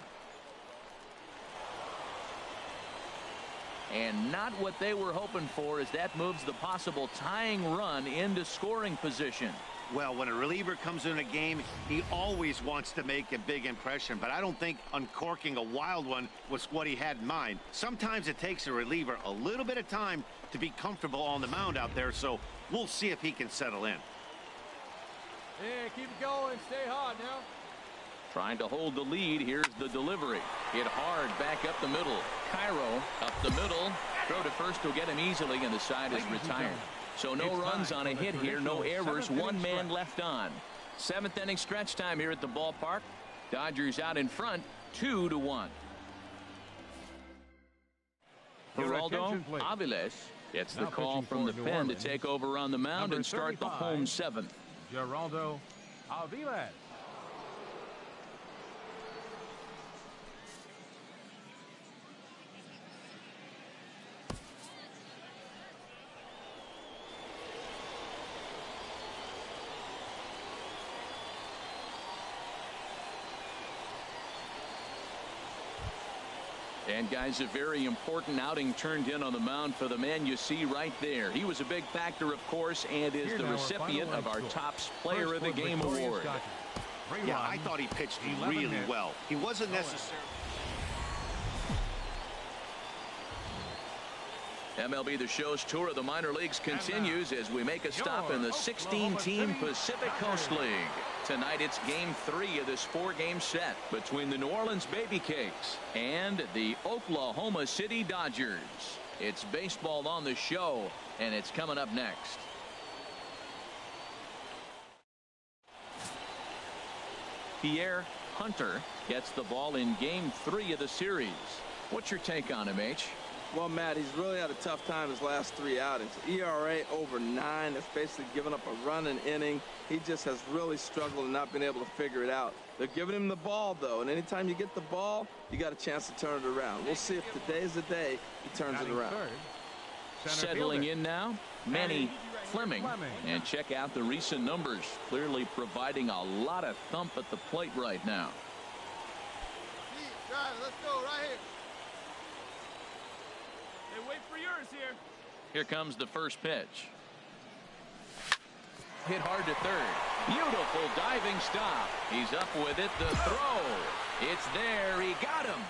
And not what they were hoping for, as that moves the possible tying run into scoring position. Well, when a reliever comes in a game, he always wants to make a big impression, but I don't think uncorking a wild one was what he had in mind. Sometimes it takes a reliever a little bit of time to be comfortable on the mound out there, so we'll see if he can settle in. Yeah, keep it going. Stay hot now. Trying to hold the lead. Here's the delivery. Hit hard back up the middle. Cairo up the middle. Throw to first will get him easily, and the side is retired. So no runs on a hit here. No errors. 1 man left on. 7th inning stretch time here at the ballpark. Dodgers out in front, 2-1. Geraldo Aviles gets the call from the pen to take over on the mound and start the home 7th. Geraldo Aviles. And guys, a very important outing turned in on the mound for the man you see right there. He was a big factor, of course, and is the recipient of our Topps Player of the Game award. Yeah, I thought he pitched really well. He wasn't necessarily. MLB The Show's tour of the minor leagues continues as we make a stop in the 16-team Pacific Coast League. Tonight it's game 3 of this 4-game set between the New Orleans Baby Cakes and the Oklahoma City Dodgers. It's baseball on the show, and it's coming up next. Pierre Hunter gets the ball in game 3 of the series. What's your take on him, H? Well, Matt, he's really had a tough time his last 3 outings. ERA over 9. That's basically giving up a run an inning. He just has really struggled and not been able to figure it out. They're giving him the ball, though, and anytime you get the ball, you got a chance to turn it around. We'll see if today's the day he turns it around. Settling in now, Manny Fleming. And check out the recent numbers. Clearly providing a lot of thump at the plate right now. Drive, let's go right here. Hey, wait for yours here. Here comes the first pitch. Hit hard to third. Beautiful diving stop. He's up with it. The throw. It's there. He got him.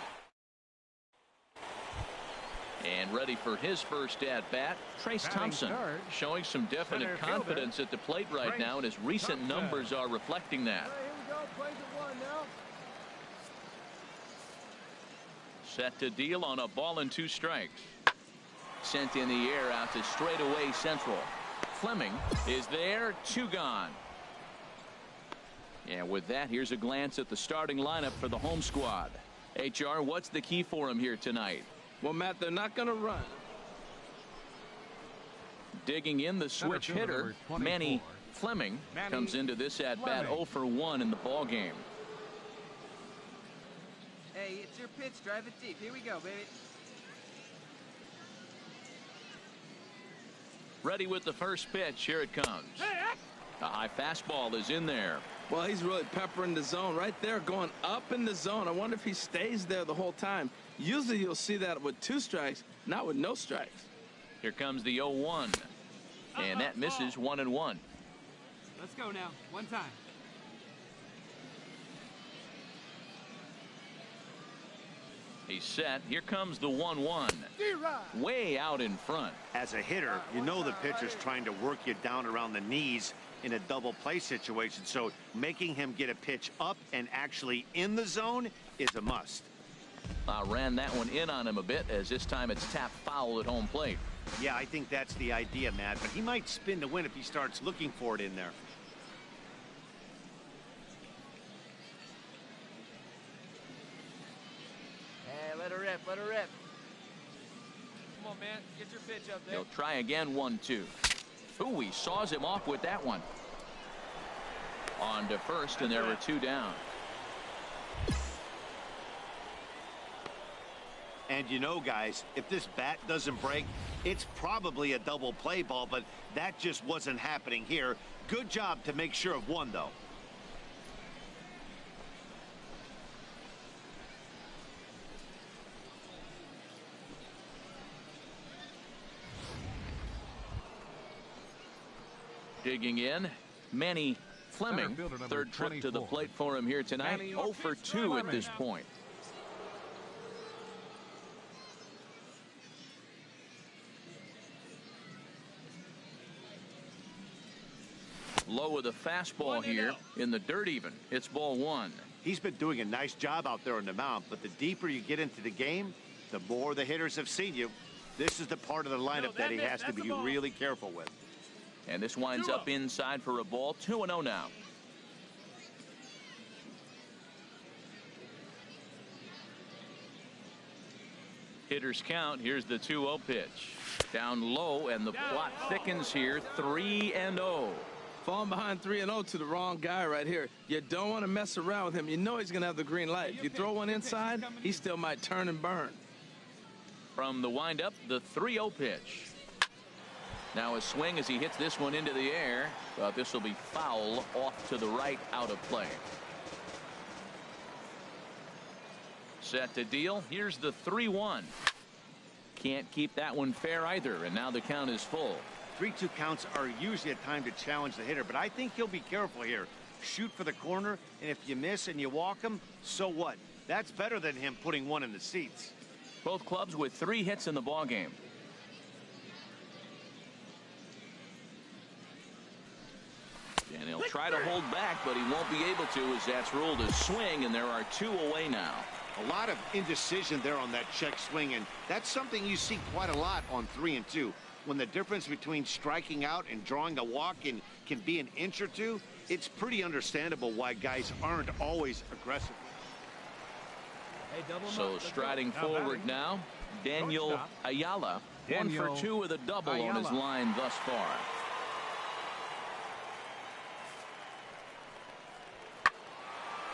And ready for his first at-bat, Trace Thompson, showing some definite confidence at the plate right now, and his recent numbers are reflecting that. All right, here we go. Plays at 1 now. Set to deal on a ball and 2 strikes. Sent in the air out to straightaway central. Fleming is there. 2 gone. And with that, here's a glance at the starting lineup for the home squad. HR, what's the key for him here tonight? Well, Matt, they're not going to run. Digging in the switch hitter, Manny Fleming, comes into this at-bat 0 for 1 in the ball game. Hey, it's your pitch. Drive it deep. Here we go, baby. Ready with the first pitch. Here it comes. A high fastball is in there. Well, he's really peppering the zone right there, going up in the zone. I wonder if he stays there the whole time. Usually you'll see that with 2 strikes, not with no strikes. Here comes the 0-1. And that misses 1-1. Let's go now. One time. He's set. Here comes the 1-1. Way out in front. As a hitter, you know the pitcher's trying to work you down around the knees in a double play situation, so making him get a pitch up and actually in the zone is a must. Ran that one in on him a bit, as this time it's tapped foul at home plate. Yeah, I think that's the idea, Matt, but he might spin to win if he starts looking for it in there. Hey, let her rip, let her rip. Come on, man. Get your pitch up there. He'll try again, 1-2. Ooh, he saws him off with that one. On to first, and there were 2 down. And you know, guys, if this bat doesn't break, it's probably a double play ball, but that just wasn't happening here. Good job to make sure of one, though. Digging in, Manny Fleming. Third trip to the plate for him here tonight. 0 for 2 at this point. Low with a fastball here in the dirt even. It's ball 1. He's been doing a nice job out there on the mound, but the deeper you get into the game, the more the hitters have seen you. This is the part of the lineup that he has to be really careful with. And this winds up inside for a ball. 2-0 now. Hitters count. Here's the 2-0 pitch. Down low, and the plot thickens here. 3-0. Falling behind 3-0 to the wrong guy right here. You don't want to mess around with him. You know he's going to have the green light. If you throw one inside, he still might turn and burn. From the windup, the 3-0 pitch. Now a swing as he hits this one into the air, but this will be foul off to the right, out of play. Set to deal. Here's the 3-1. Can't keep that one fair either, and now the count is full. 3-2 counts are usually a time to challenge the hitter, but I think he'll be careful here. Shoot for the corner, and if you miss and you walk him, so what? That's better than him putting one in the seats. Both clubs with 3 hits in the ballgame. And he'll try to hold back, but he won't be able to, as that's ruled a swing, and there are 2 away now. A lot of indecision there on that check swing, and that's something you see quite a lot on 3 and 2. When the difference between striking out and drawing a walk can be an inch or 2, it's pretty understandable why guys aren't always aggressive. So striding forward now, Daniel Ayala. 1 for 2 with a double on his line thus far.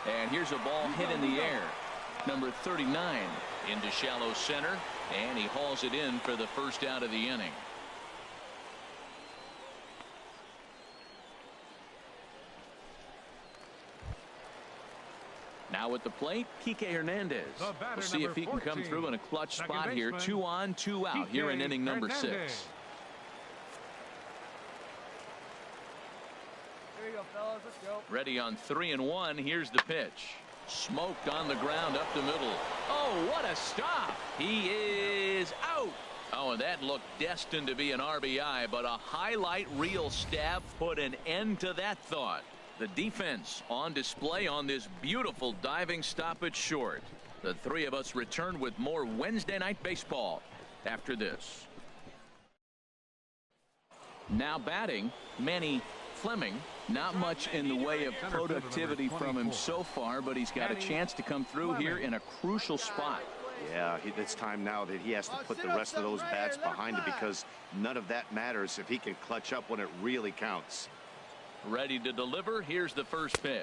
And here's a ball hit in the air. Number 39 into shallow center, and he hauls it in for the first out of the inning. Now at the plate, Kike Hernandez. We'll see if he can come through in a clutch spot here. 2 on, 2 out here in inning number 6. There you go, fellas. Let's go. Ready on 3 and 1. Here's the pitch. Smoked on the ground up the middle. Oh, what a stop. He is out. Oh, and that looked destined to be an RBI, but a highlight reel stab put an end to that thought. The defense on display on this beautiful diving stop at short. The 3 of us return with more Wednesday Night Baseball after this. Now batting, Manny Fleming. Not much in the way of productivity from him so far, but he's got a chance to come through here in a crucial spot. Yeah, it's time now that he has to put the rest of those bats behind him, because none of that matters if he can clutch up when it really counts. Ready to deliver. Here's the first pitch.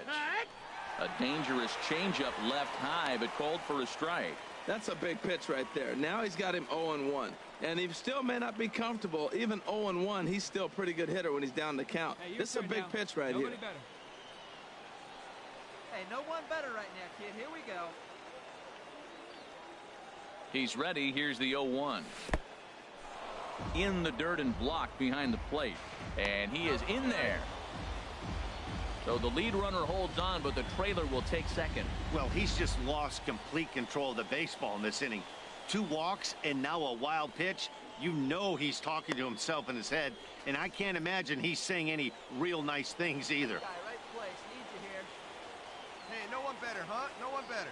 A dangerous changeup left high, but called for a strike. That's a big pitch right there. Now he's got him 0-1. And he still may not be comfortable. Even 0-1, he's still a pretty good hitter when he's down the count. Hey, this is a big now. pitch right Nobody here. Better. Hey, no one better right now, kid. Here we go. He's ready. Here's the 0-1. In the dirt and blocked behind the plate. And he is in there. So the lead runner holds on, but the trailer will take second. Well, he's just lost complete control of the baseball in this inning. 2 walks and now a wild pitch. You know he's talking to himself in his head, and I can't imagine he's saying any real nice things either. Guy, right place. Need you here. Hey, no one better, huh? No one better.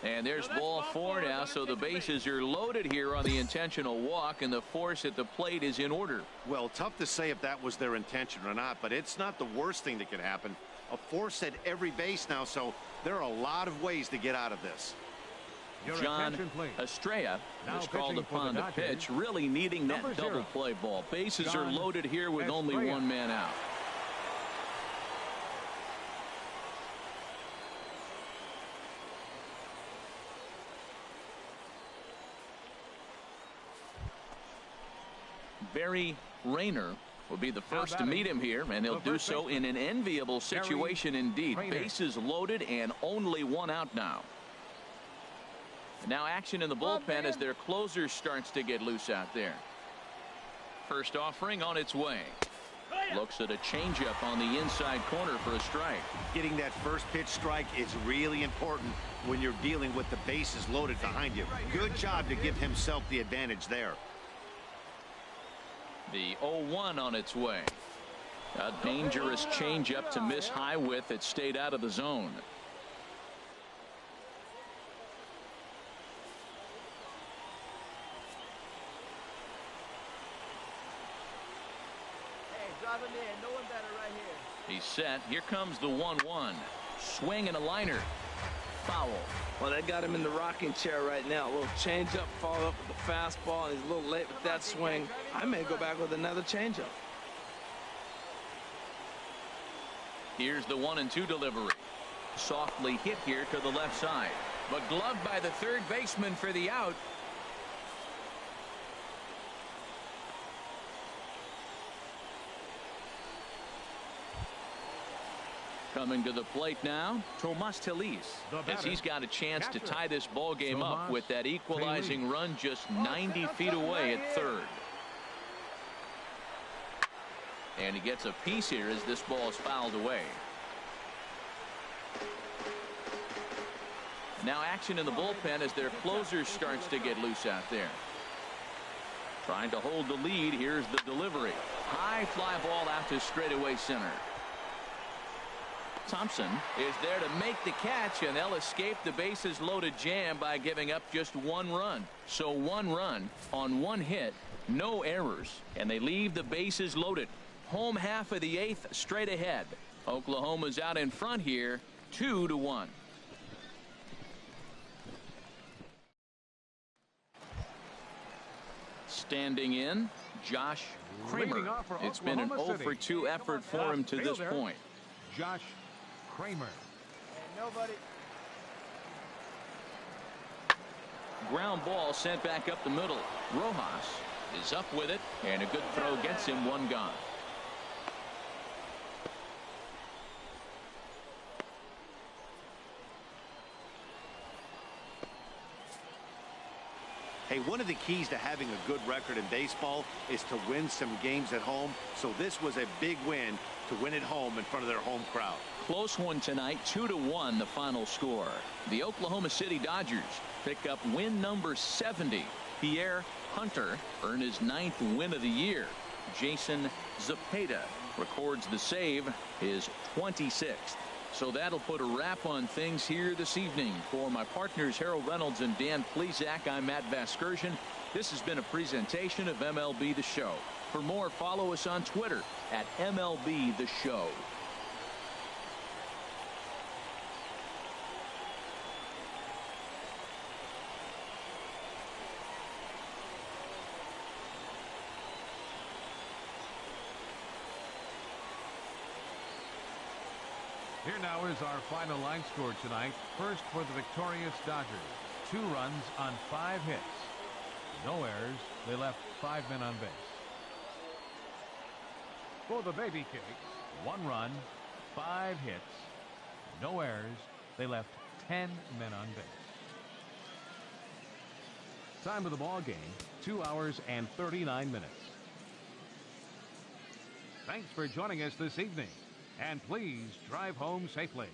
And there's ball 4 now, so the bases are loaded here on the intentional walk, and the force at the plate is in order. Well, tough to say if that was their intention or not, but it's not the worst thing that could happen. A force at every base now, so there are a lot of ways to get out of this. John Estrella is called upon to pitch, really needing that double play ball. Bases are loaded here with only 1 man out. Barry Rayner will be the first to meet him here, and he'll do so in an enviable situation indeed. Bases loaded and only 1 out now. And now action in the bullpen as their closer starts to get loose out there. First offering on its way. Looks at a changeup on the inside corner for a strike. Getting that first pitch strike is really important when you're dealing with the bases loaded behind you. Good job to give himself the advantage there. The 0-1 on its way. A dangerous changeup to miss high with. It stayed out of the zone. Hey, drive him in. No one better right here. He's set. Here comes the 1-1. Swing and a liner. Foul. Well, they got him in the rocking chair right now. A little changeup, follow up with the fastball, and he's a little late with that swing. I may go back with another changeup. Here's the 1-2 delivery. Softly hit here to the left side, but gloved by the third baseman for the out. Coming to the plate now, Tomas Telis, as he's got a chance to tie this ball game up with that equalizing run just 90 feet away at third. And he gets a piece here as this ball is fouled away. Now action in the bullpen as their closer starts to get loose out there. Trying to hold the lead. Here's the delivery. High fly ball out to straightaway center. Thompson is there to make the catch, and they'll escape the bases loaded jam by giving up just 1 run. So 1 run on 1 hit, no errors, and they leave the bases loaded. Home half of the 8th straight ahead. Oklahoma's out in front here 2-1. Standing in, Josh Kramer. It's been an 0-for-2 effort for him to this point. Josh Kramer. Hey, nobody. Ground ball sent back up the middle. Rojas is up with it, and a good throw gets him 1 gone. Hey, one of the keys to having a good record in baseball is to win some games at home. So this was a big win to win at home in front of their home crowd. Close one tonight, 2-1 the final score. The Oklahoma City Dodgers pick up win number 70. Pierre Hunter earned his 9th win of the year. Jason Zapata records the save, his 26th. So that'll put a wrap on things here this evening. For my partners Harold Reynolds and Dan Plesac, I'm Matt Vasgersian. This has been a presentation of MLB The Show. For more, follow us on Twitter at MLB The Show. Here now is our final line score tonight. First for the victorious Dodgers. 2 runs on 5 hits. No errors. They left 5 men on base. For the Baby Cakes, 1 run, 5 hits, no errors. They left 10 men on base. Time of the ball game, 2 hours and 39 minutes. Thanks for joining us this evening, and please drive home safely.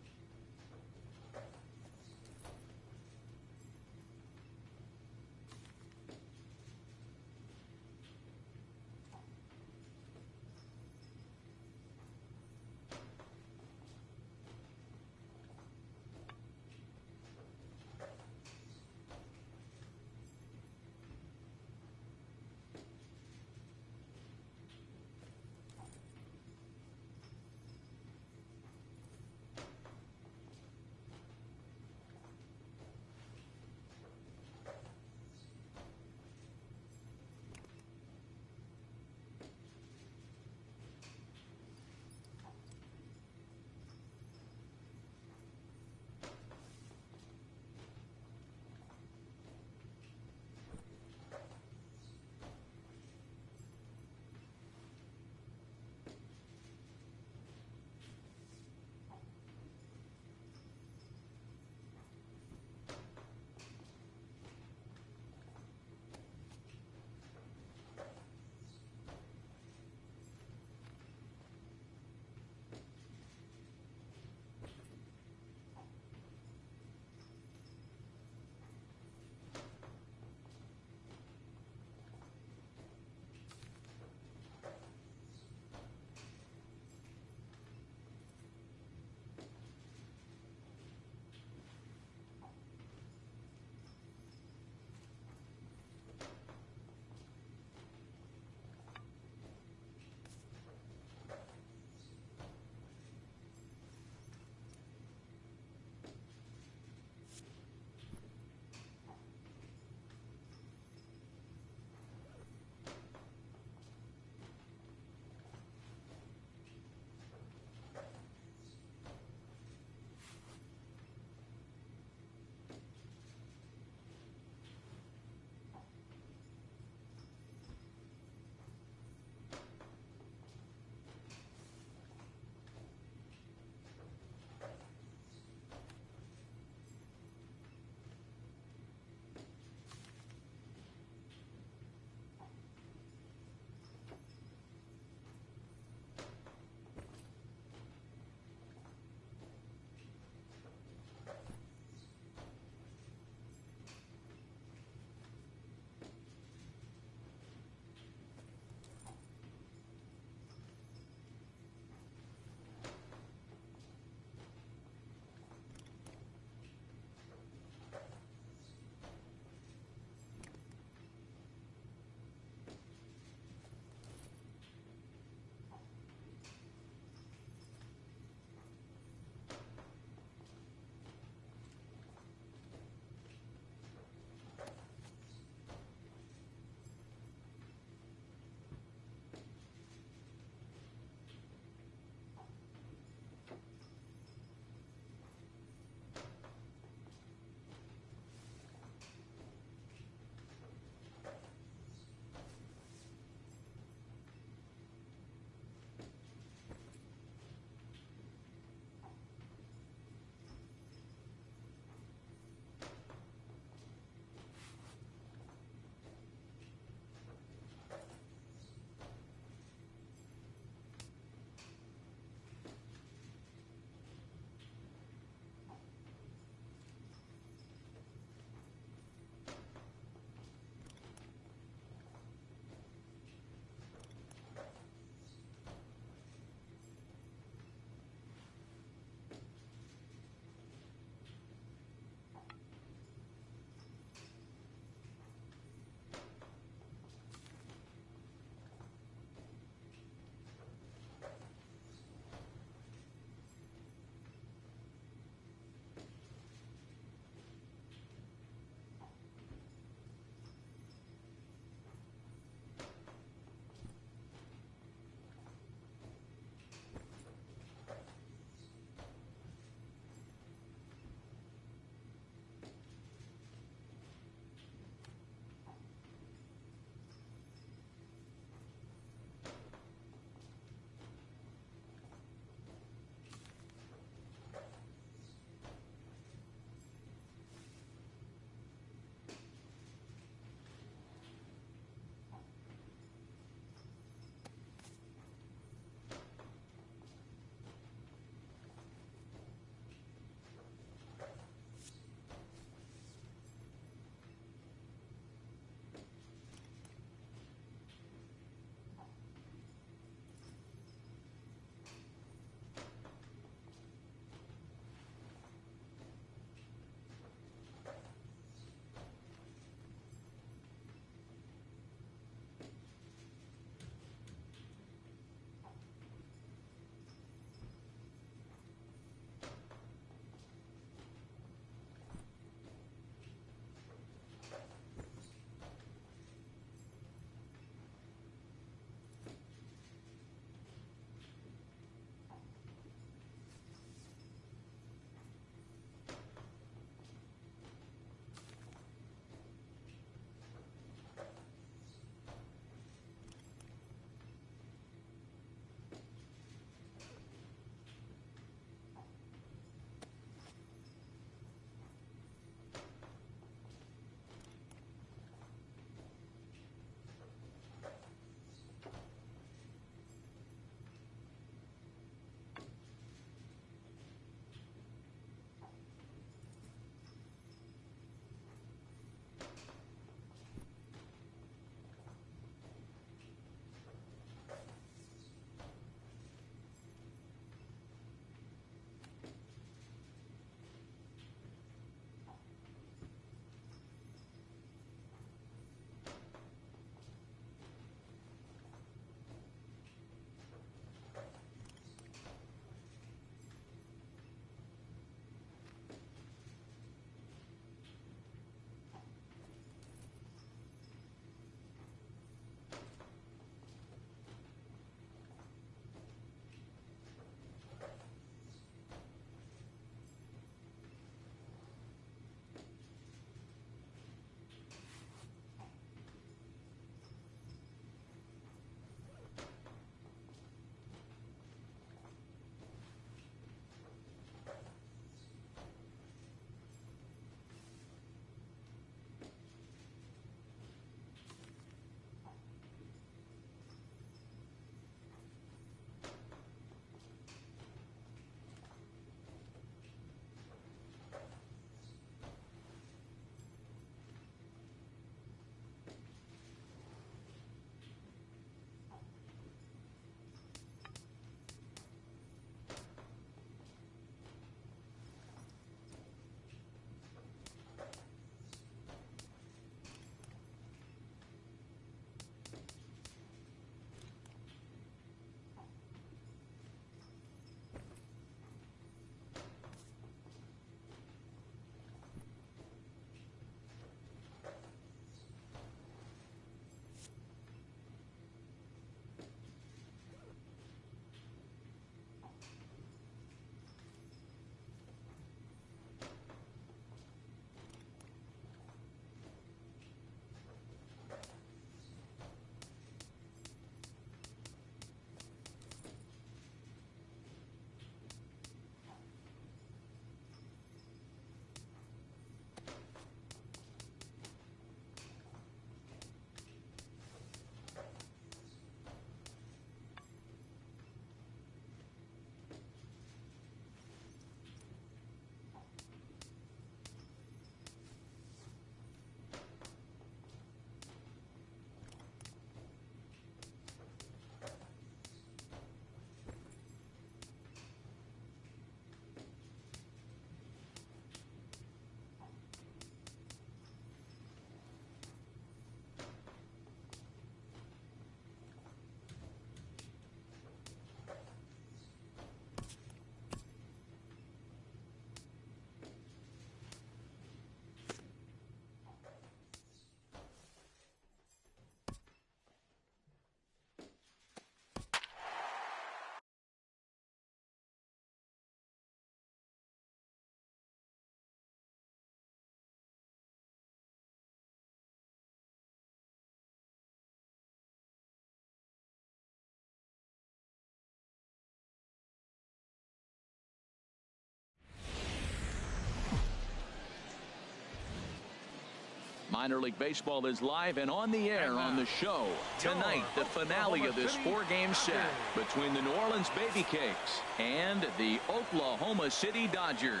Minor League Baseball is live and on the air on the show. Tonight, the finale of this four-game set between the New Orleans Baby Cakes and the Oklahoma City Dodgers.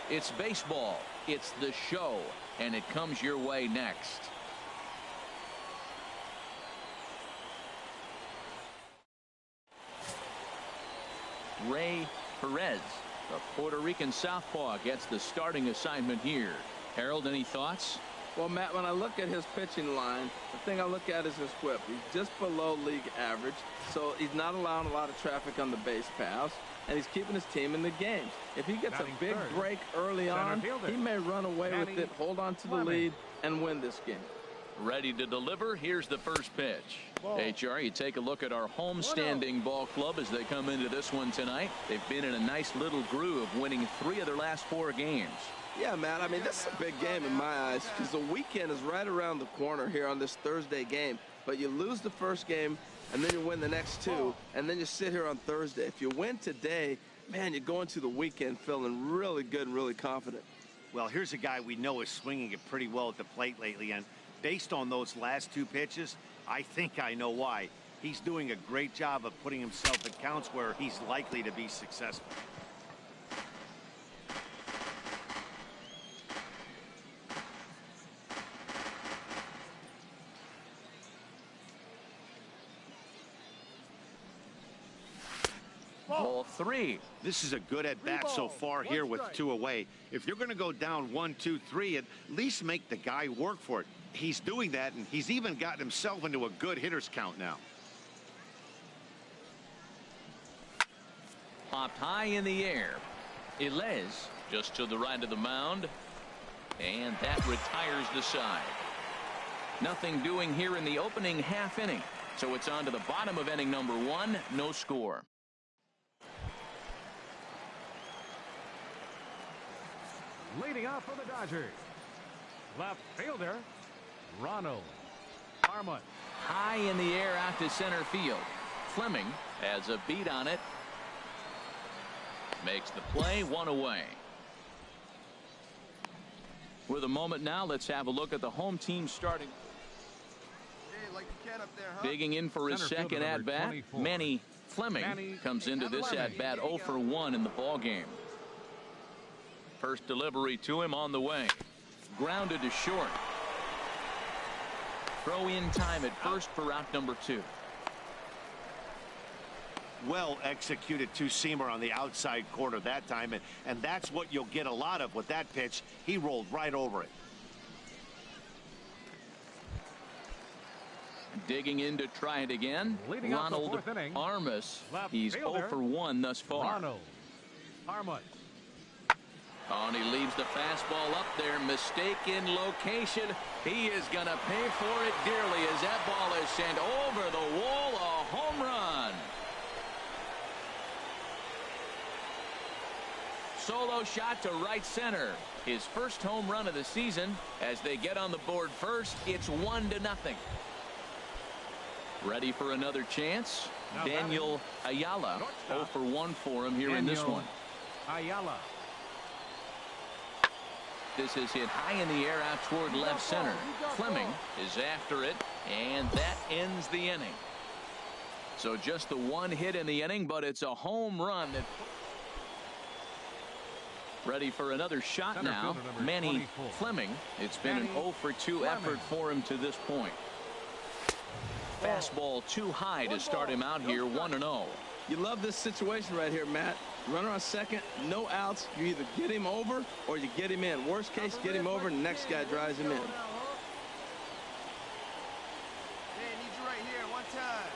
It's baseball, it's the show, and it comes your way next. Ray Perez, the Puerto Rican southpaw, gets the starting assignment here. Harold, any thoughts? Well, Matt, when I look at his pitching line, the thing I look at is his whip. He's just below league average, so he's not allowing a lot of traffic on the base paths, and he's keeping his team in the games. If he gets a big break early on, he may run away with it, hold on to the lead, and win this game. Ready to deliver. Here's the first pitch. HR, you take a look at our homestanding ball club as they come into this one tonight. They've been in a nice little groove, winning 3 of their last 4 games. Yeah, Matt, I mean, this is a big game in my eyes because the weekend is right around the corner here on this Thursday game. But you lose the first game, and then you win the next 2, and then you sit here on Thursday. If you win today, man, you go into the weekend feeling really good and really confident. Well, here's a guy we know is swinging it pretty well at the plate lately, and based on those last 2 pitches, I think I know why. He's doing a great job of putting himself at counts where he's likely to be successful. Ball 3. This is a good at-bat so far here with 2 away. If you're going to go down 1, 2, 3, at least make the guy work for it. He's doing that, and he's even gotten himself into a good hitter's count now. Popped high in the air. Ilez just to the right of the mound, and that retires the side. Nothing doing here in the opening half inning, so it's on to the bottom of inning number 1. No score. Leading off for the Dodgers, left fielder Ronald Armut. High in the air out to center field. Fleming has a beat on it. Makes the play, 1 away. With a moment now, let's have a look at the home team starting. Hey, like the cat up there, huh? Digging in for his second at-bat, Manny Fleming comes into this at-bat 0 for 1 in the ball game. First delivery to him on the way. Grounded to short. Throw in time at first for out number 2. Well executed two-seamer on the outside corner that time, and that's what you'll get a lot of with that pitch. He rolled right over it. Digging in to try it again. Ronald Armas. He's 0 for 1 thus far. Ronald Armut. Oh, and he leaves the fastball up there. Mistaken location. He is going to pay for it dearly as that ball is sent over the wall. A home run. Solo shot to right center. His first home run of the season. As they get on the board first, it's 1-0. Ready for another chance. Daniel Ayala. 0 for 1 for him here in this one. Ayala. This is hit high in the air out toward left center. Fleming is after it, and that ends the inning. So just the 1 hit in the inning, but it's a home run. Ready for another shot now. Manny Fleming. It's been an 0 for 2 effort for him to this point. Fastball too high to start him out here, 1-0. You love this situation right here, Matt. Runner on second, no outs. You either get him over or you get him in. Worst case, get him over and the next guy drives him in. Hey, need you right here, 1 time.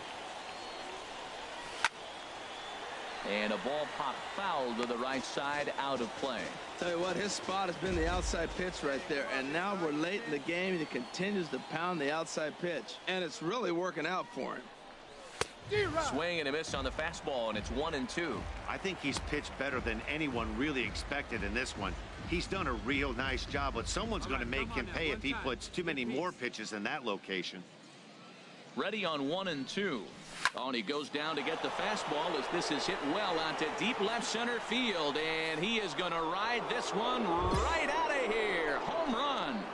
And a ball popped foul to the right side, out of play. Tell you what, his spot has been the outside pitch right there, and now we're late in the game and he continues to pound the outside pitch, and it's really working out for him. Swing and a miss on the fastball, and it's 1-2. I think he's pitched better than anyone really expected in this one. He's done a real nice job, but someone's going to make him pay if he puts too many more pitches in that location. Ready on 1-2. Oh, and he goes down to get the fastball as this is hit well out to deep left center field, and he is going to ride this one right out of here. Home run.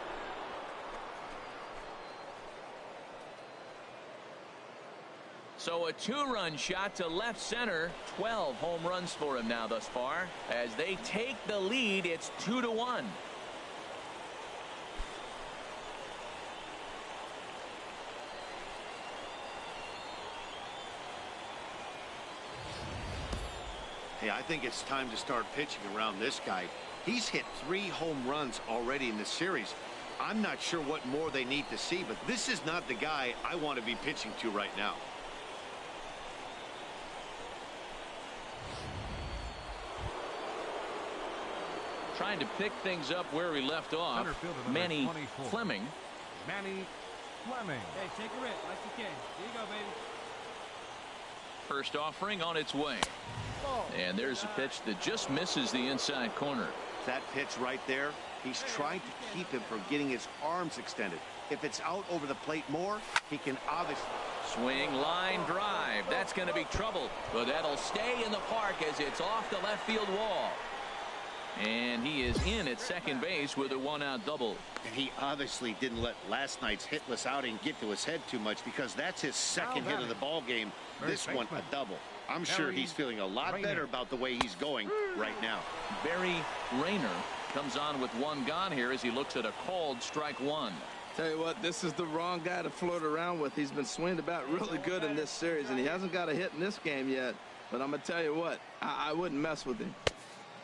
So a 2-run shot to left center. 12 home runs for him now thus far. As they take the lead, it's 2-1. Hey, I think it's time to start pitching around this guy. He's hit 3 home runs already in the series. I'm not sure what more they need to see, but this is not the guy I want to be pitching to right now. Trying to pick things up where he left off. Manny Fleming. Manny Fleming. Hey, take a rip like you can. Here you go, baby. First offering on its way. And there's a pitch that just misses the inside corner. That pitch right there, he's trying to keep him from getting his arms extended. If it's out over the plate more, he can obviously... Swing, line drive. That's going to be trouble. But that'll stay in the park as it's off the left field wall. And he is in at second base with a 1-out double. And he obviously didn't let last night's hitless outing get to his head too much, because that's his second hit of the ball game. This one a double. I'm sure he's feeling a lot better about the way he's going right now. Barry Rayner comes on with 1 gone here as he looks at a called strike 1. Tell you what, this is the wrong guy to float around with. He's been swinging the bat really good in this series, and he hasn't got a hit in this game yet. But I'm going to tell you what, I wouldn't mess with him.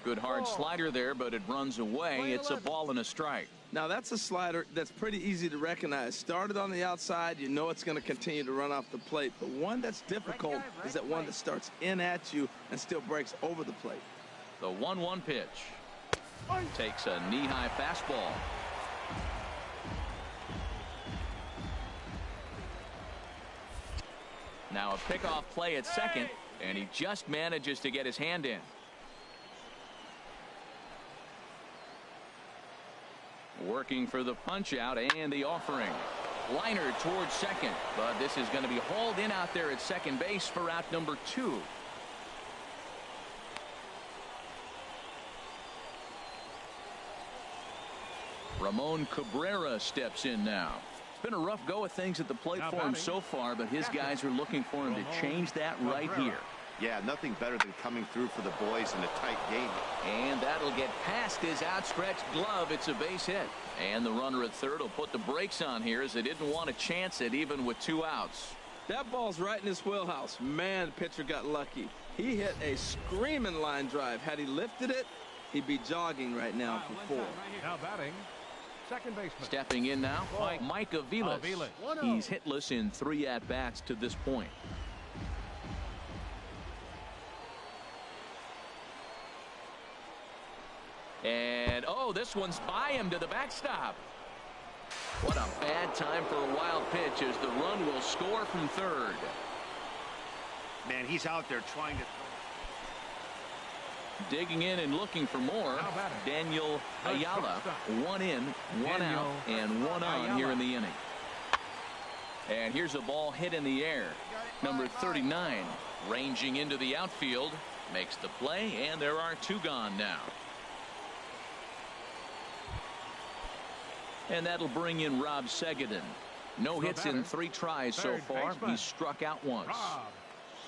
Good hard slider there, but it runs away. It's a ball and a strike. Now, that's a slider that's pretty easy to recognize. Started on the outside, you know it's going to continue to run off the plate. But one that's difficult is that one that starts in at you and still breaks over the plate. The 1-1 pitch. Takes a knee-high fastball. Now a pickoff play at second, and he just manages to get his hand in. Working for the punch out and the offering. Liner towards second, but this is going to be hauled in out there at second base for out number 2. Ramon Cabrera steps in now. It's been a rough go of things at the plate for him so far, but his guys are looking for him to change that right here. Yeah, nothing better than coming through for the boys in a tight game. And that'll get past his outstretched glove. It's a base hit. And the runner at third will put the brakes on here as they didn't want to chance it even with 2 outs. That ball's right in his wheelhouse. Man, the pitcher got lucky. He hit a screaming line drive. Had he lifted it, he'd be jogging right now for 4. Now batting, second baseman. Stepping in now, Mike Aviles. He's hitless in 3 at-bats to this point. And, oh, this one's by him to the backstop. What a bad time for a wild pitch as the run will score from third. Man, he's out there trying to... Digging in and looking for more. Daniel Ayala. 1 in, 1 out, and 1 on here in the inning. And here's a ball hit in the air. Number 39 ranging into the outfield. Makes the play, and there are 2 gone now. And that'll bring in Rob Segedin. No hits in 3 tries so far. He's struck out once.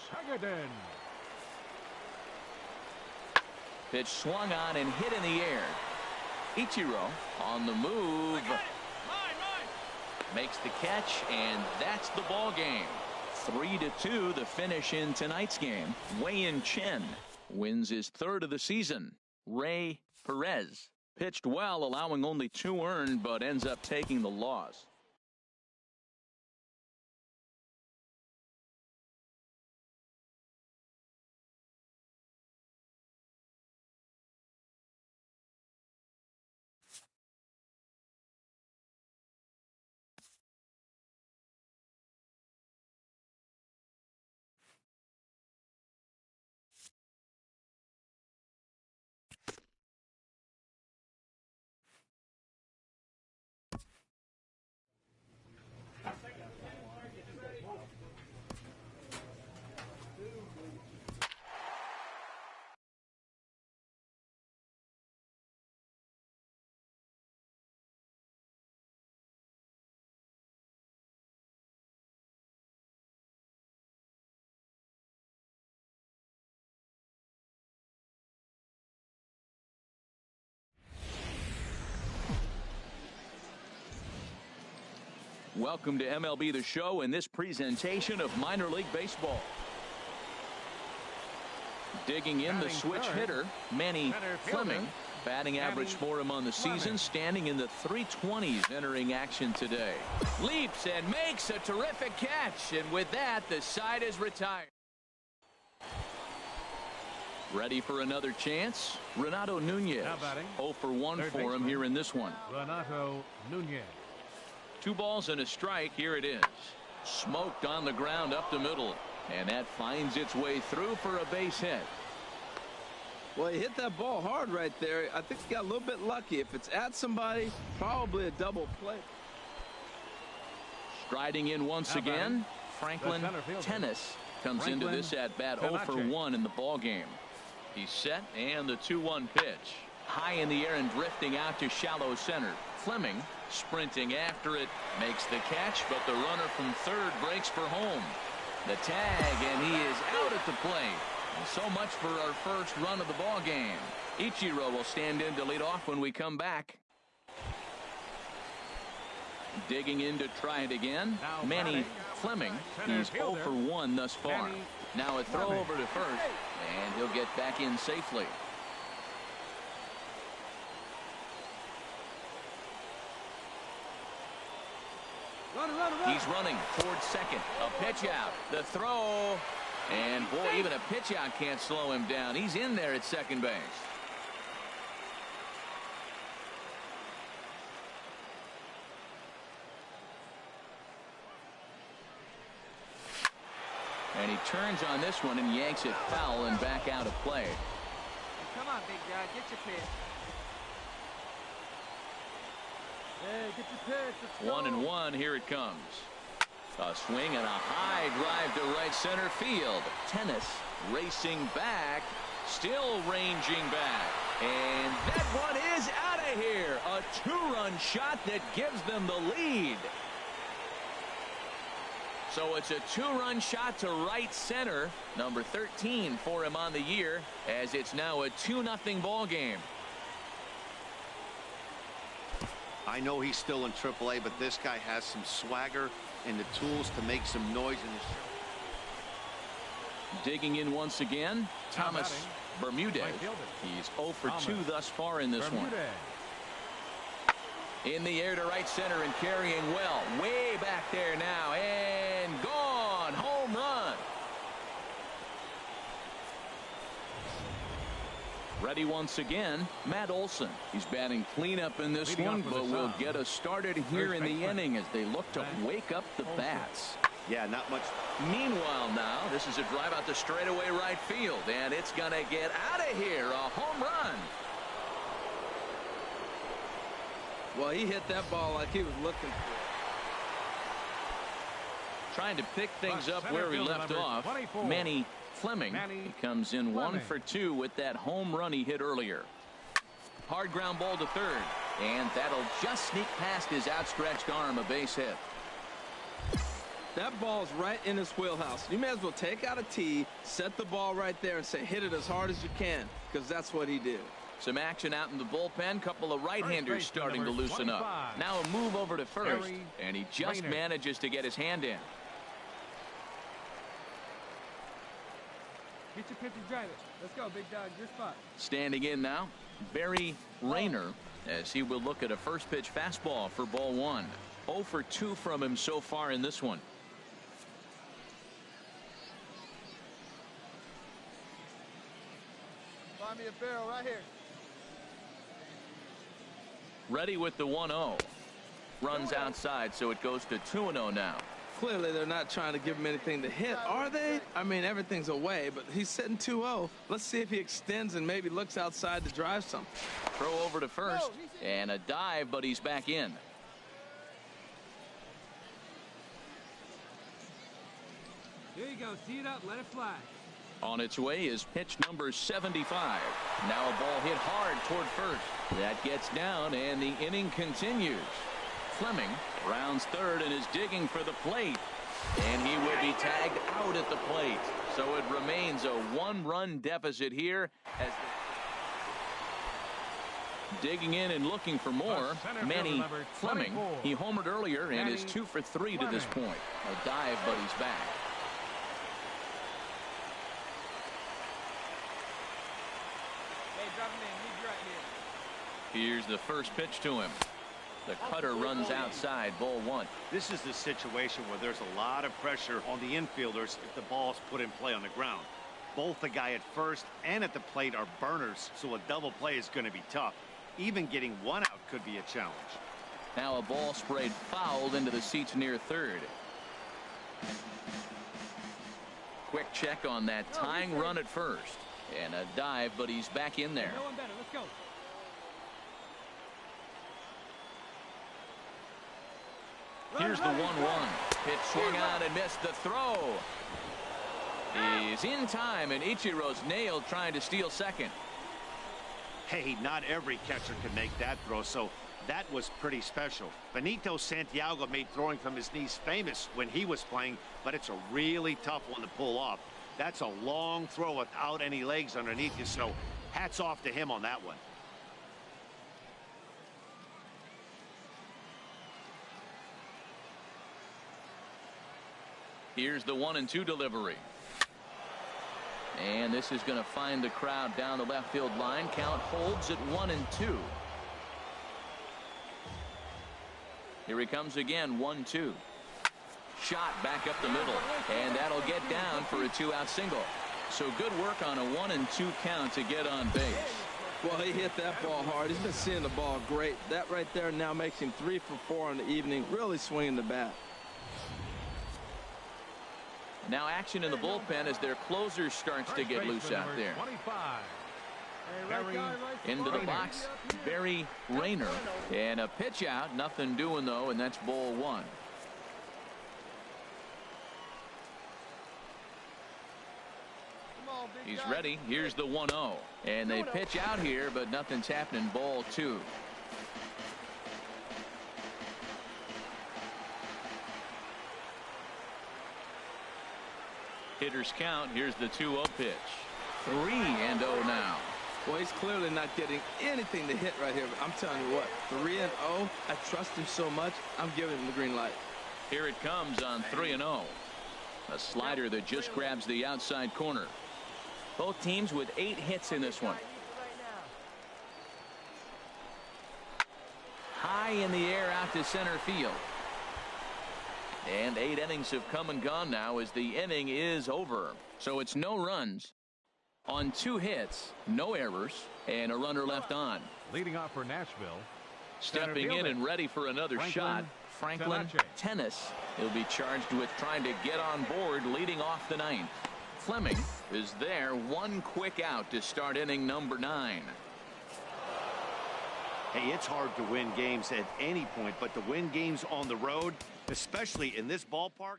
Segedin. Pitch swung on and hit in the air. Ichiro on the move. Makes the catch, and that's the ball game. 3-2 the finish in tonight's game. Wei-Yin Chen wins his 3rd of the season. Ray Perez pitched well, allowing only 2 earned, but ends up taking the loss. Welcome to MLB The Show in this presentation of minor league baseball. Digging in the switch hitter, Manny Fleming. Batting average for him on the season, standing in the 320s entering action today. Leaps and makes a terrific catch, and with that, the side is retired. Ready for another chance? Renato Nunez. 0 for 1 for him here in this one. Renato Nunez. 2 balls and a strike. Here it is. Smoked on the ground up the middle, and that finds its way through for a base hit. Well, he hit that ball hard right there. I think he got a little bit lucky. If it's at somebody, probably a double play. Striding in once again, Franklin Tennis comes into this at-bat 0 for 1 in the ball game. He's set, and the 2-1 pitch. High in the air and drifting out to shallow center. Fleming sprinting after it, makes the catch, but the runner from third breaks for home. The tag, and he is out at the plate. And so much for our first run of the ball game. Ichiro will stand in to lead off when we come back. Digging in to try it again. Manny Fleming. He's 0 for 1 thus far. Now a throw over to first, and he'll get back in safely. He's running towards second. A pitch out. The throw. And boy, even a pitch out can't slow him down. He's in there at second base. And he turns on this one and yanks it foul and back out of play. Come on, big guy, get your pitch. Hey, get your pitch. Let's go. 1-1. Here it comes. A swing and a high drive to right center field. Tennis racing back, still ranging back. And that one is out of here. A 2-run shot that gives them the lead. So it's a 2-run shot to right center. Number 13 for him on the year, as it's now a 2-0 ball game. I know he's still in AAA, but this guy has some swagger and the tools to make some noise in the show. Digging in once again, Thomas Bermudez. He's 0 for 2 thus far in this one. In the air to right center and carrying well. Way back there now, and gone. Home run. Ready once again, Matt Olson. He's batting cleanup in this one, but will get us started here in the inning as they look to wake up the bats. Yeah, not much. Meanwhile now, this is a drive out to straightaway right field, and it's going to get out of here. A home run. Well, he hit that ball like he was looking for it. Trying to pick things up where he left off. Manny Fleming comes in 1 for 2 with that home run he hit earlier. Hard ground ball to third, and that'll just sneak past his outstretched arm, a base hit. That ball's right in his wheelhouse. You may as well take out a tee, set the ball right there, and say hit it as hard as you can, because that's what he did. Some action out in the bullpen. Couple of right-handers starting to loosen up. Now a move over to first, and he just manages to get his hand in. Get your pitch and drive it. Let's go, big dog. Your spot. Standing in now, Barry Rayner, as he will look at a first pitch fastball for ball 1. 0 for 2 from him so far in this one. Find me a barrel right here. Ready with the 1-0. Runs outside, so it goes to 2-0 now. Clearly, they're not trying to give him anything to hit, are they? I mean, everything's away, but he's sitting 2-0. Let's see if he extends and maybe looks outside to drive something. Throw over to first, and a dive, but he's back in. Here you go. See it up. Let it fly. On its way is pitch number 75. Now a ball hit hard toward first. That gets down, and the inning continues. Fleming rounds third and is digging for the plate, and he will be tagged out at the plate. So it remains a 1-run deficit here as Digging in and looking for more, Manny Fleming. He homered earlier and is 2 for 3 to this point. A dive, but he's back. Hey, drop him in. He's right here. Here's the first pitch to him. The cutter runs outside, ball 1. This is the situation where there's a lot of pressure on the infielders if the ball's put in play on the ground. Both the guy at first and at the plate are burners, so a double play is going to be tough. Even getting one out could be a challenge. Now a ball sprayed fouled into the seats near third. Quick check on that tying run at first. And a dive, but he's back in there. No one better. Let's go. Here's the 1-1. Pitch swung on and missed the throw. He's in time, and Ichiro's nailed trying to steal second. Hey, not every catcher can make that throw, so that was pretty special. Benito Santiago made throwing from his knees famous when he was playing, but it's a really tough one to pull off. That's a long throw without any legs underneath you, so hats off to him on that one. Here's the 1-2 delivery. And this is going to find the crowd down the left field line. Count holds at 1-2. Here he comes again, 1-2. Shot back up the middle, and that'll get down for a 2-out single. So good work on a 1-2 count to get on base. Well, he hit that ball hard. He's been seeing the ball great. That right there now makes him 3 for 4 in the evening, really swinging the bat. Now action in the bullpen as their closer starts to get loose out there. 25. Into the box, Barry Rayner. And a pitch out, nothing doing though, and that's ball 1. He's ready. Here's the 1-0. And they pitch out here, but nothing's happening. Ball 2. Hitters count. Here's the 2-0 pitch. 3-0 now. Well, he's clearly not getting anything to hit right here. But I'm telling you what, 3-0. I trust him so much. I'm giving him the green light. Here it comes on 3-0. A slider that just grabs the outside corner. Both teams with 8 hits in this one. High in the air out to center field. And 8 innings have come and gone now as the inning is over. So it's no runs on 2 hits, no errors, and a runner left on. Leading off for Nashville. Stepping in and ready for another shot, Franklin Tennis. He'll be charged with trying to get on board leading off the 9th. Fleming is there, 1 quick out to start inning number 9. Hey, it's hard to win games at any point, but to win games on the road, especially in this ballpark.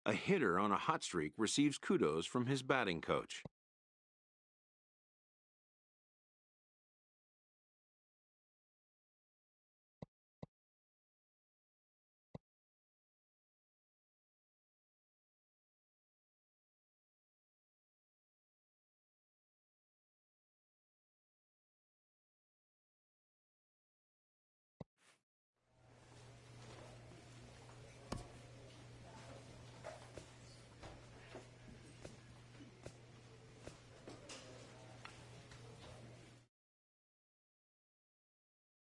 A hitter on a hot streak receives kudos from his batting coach.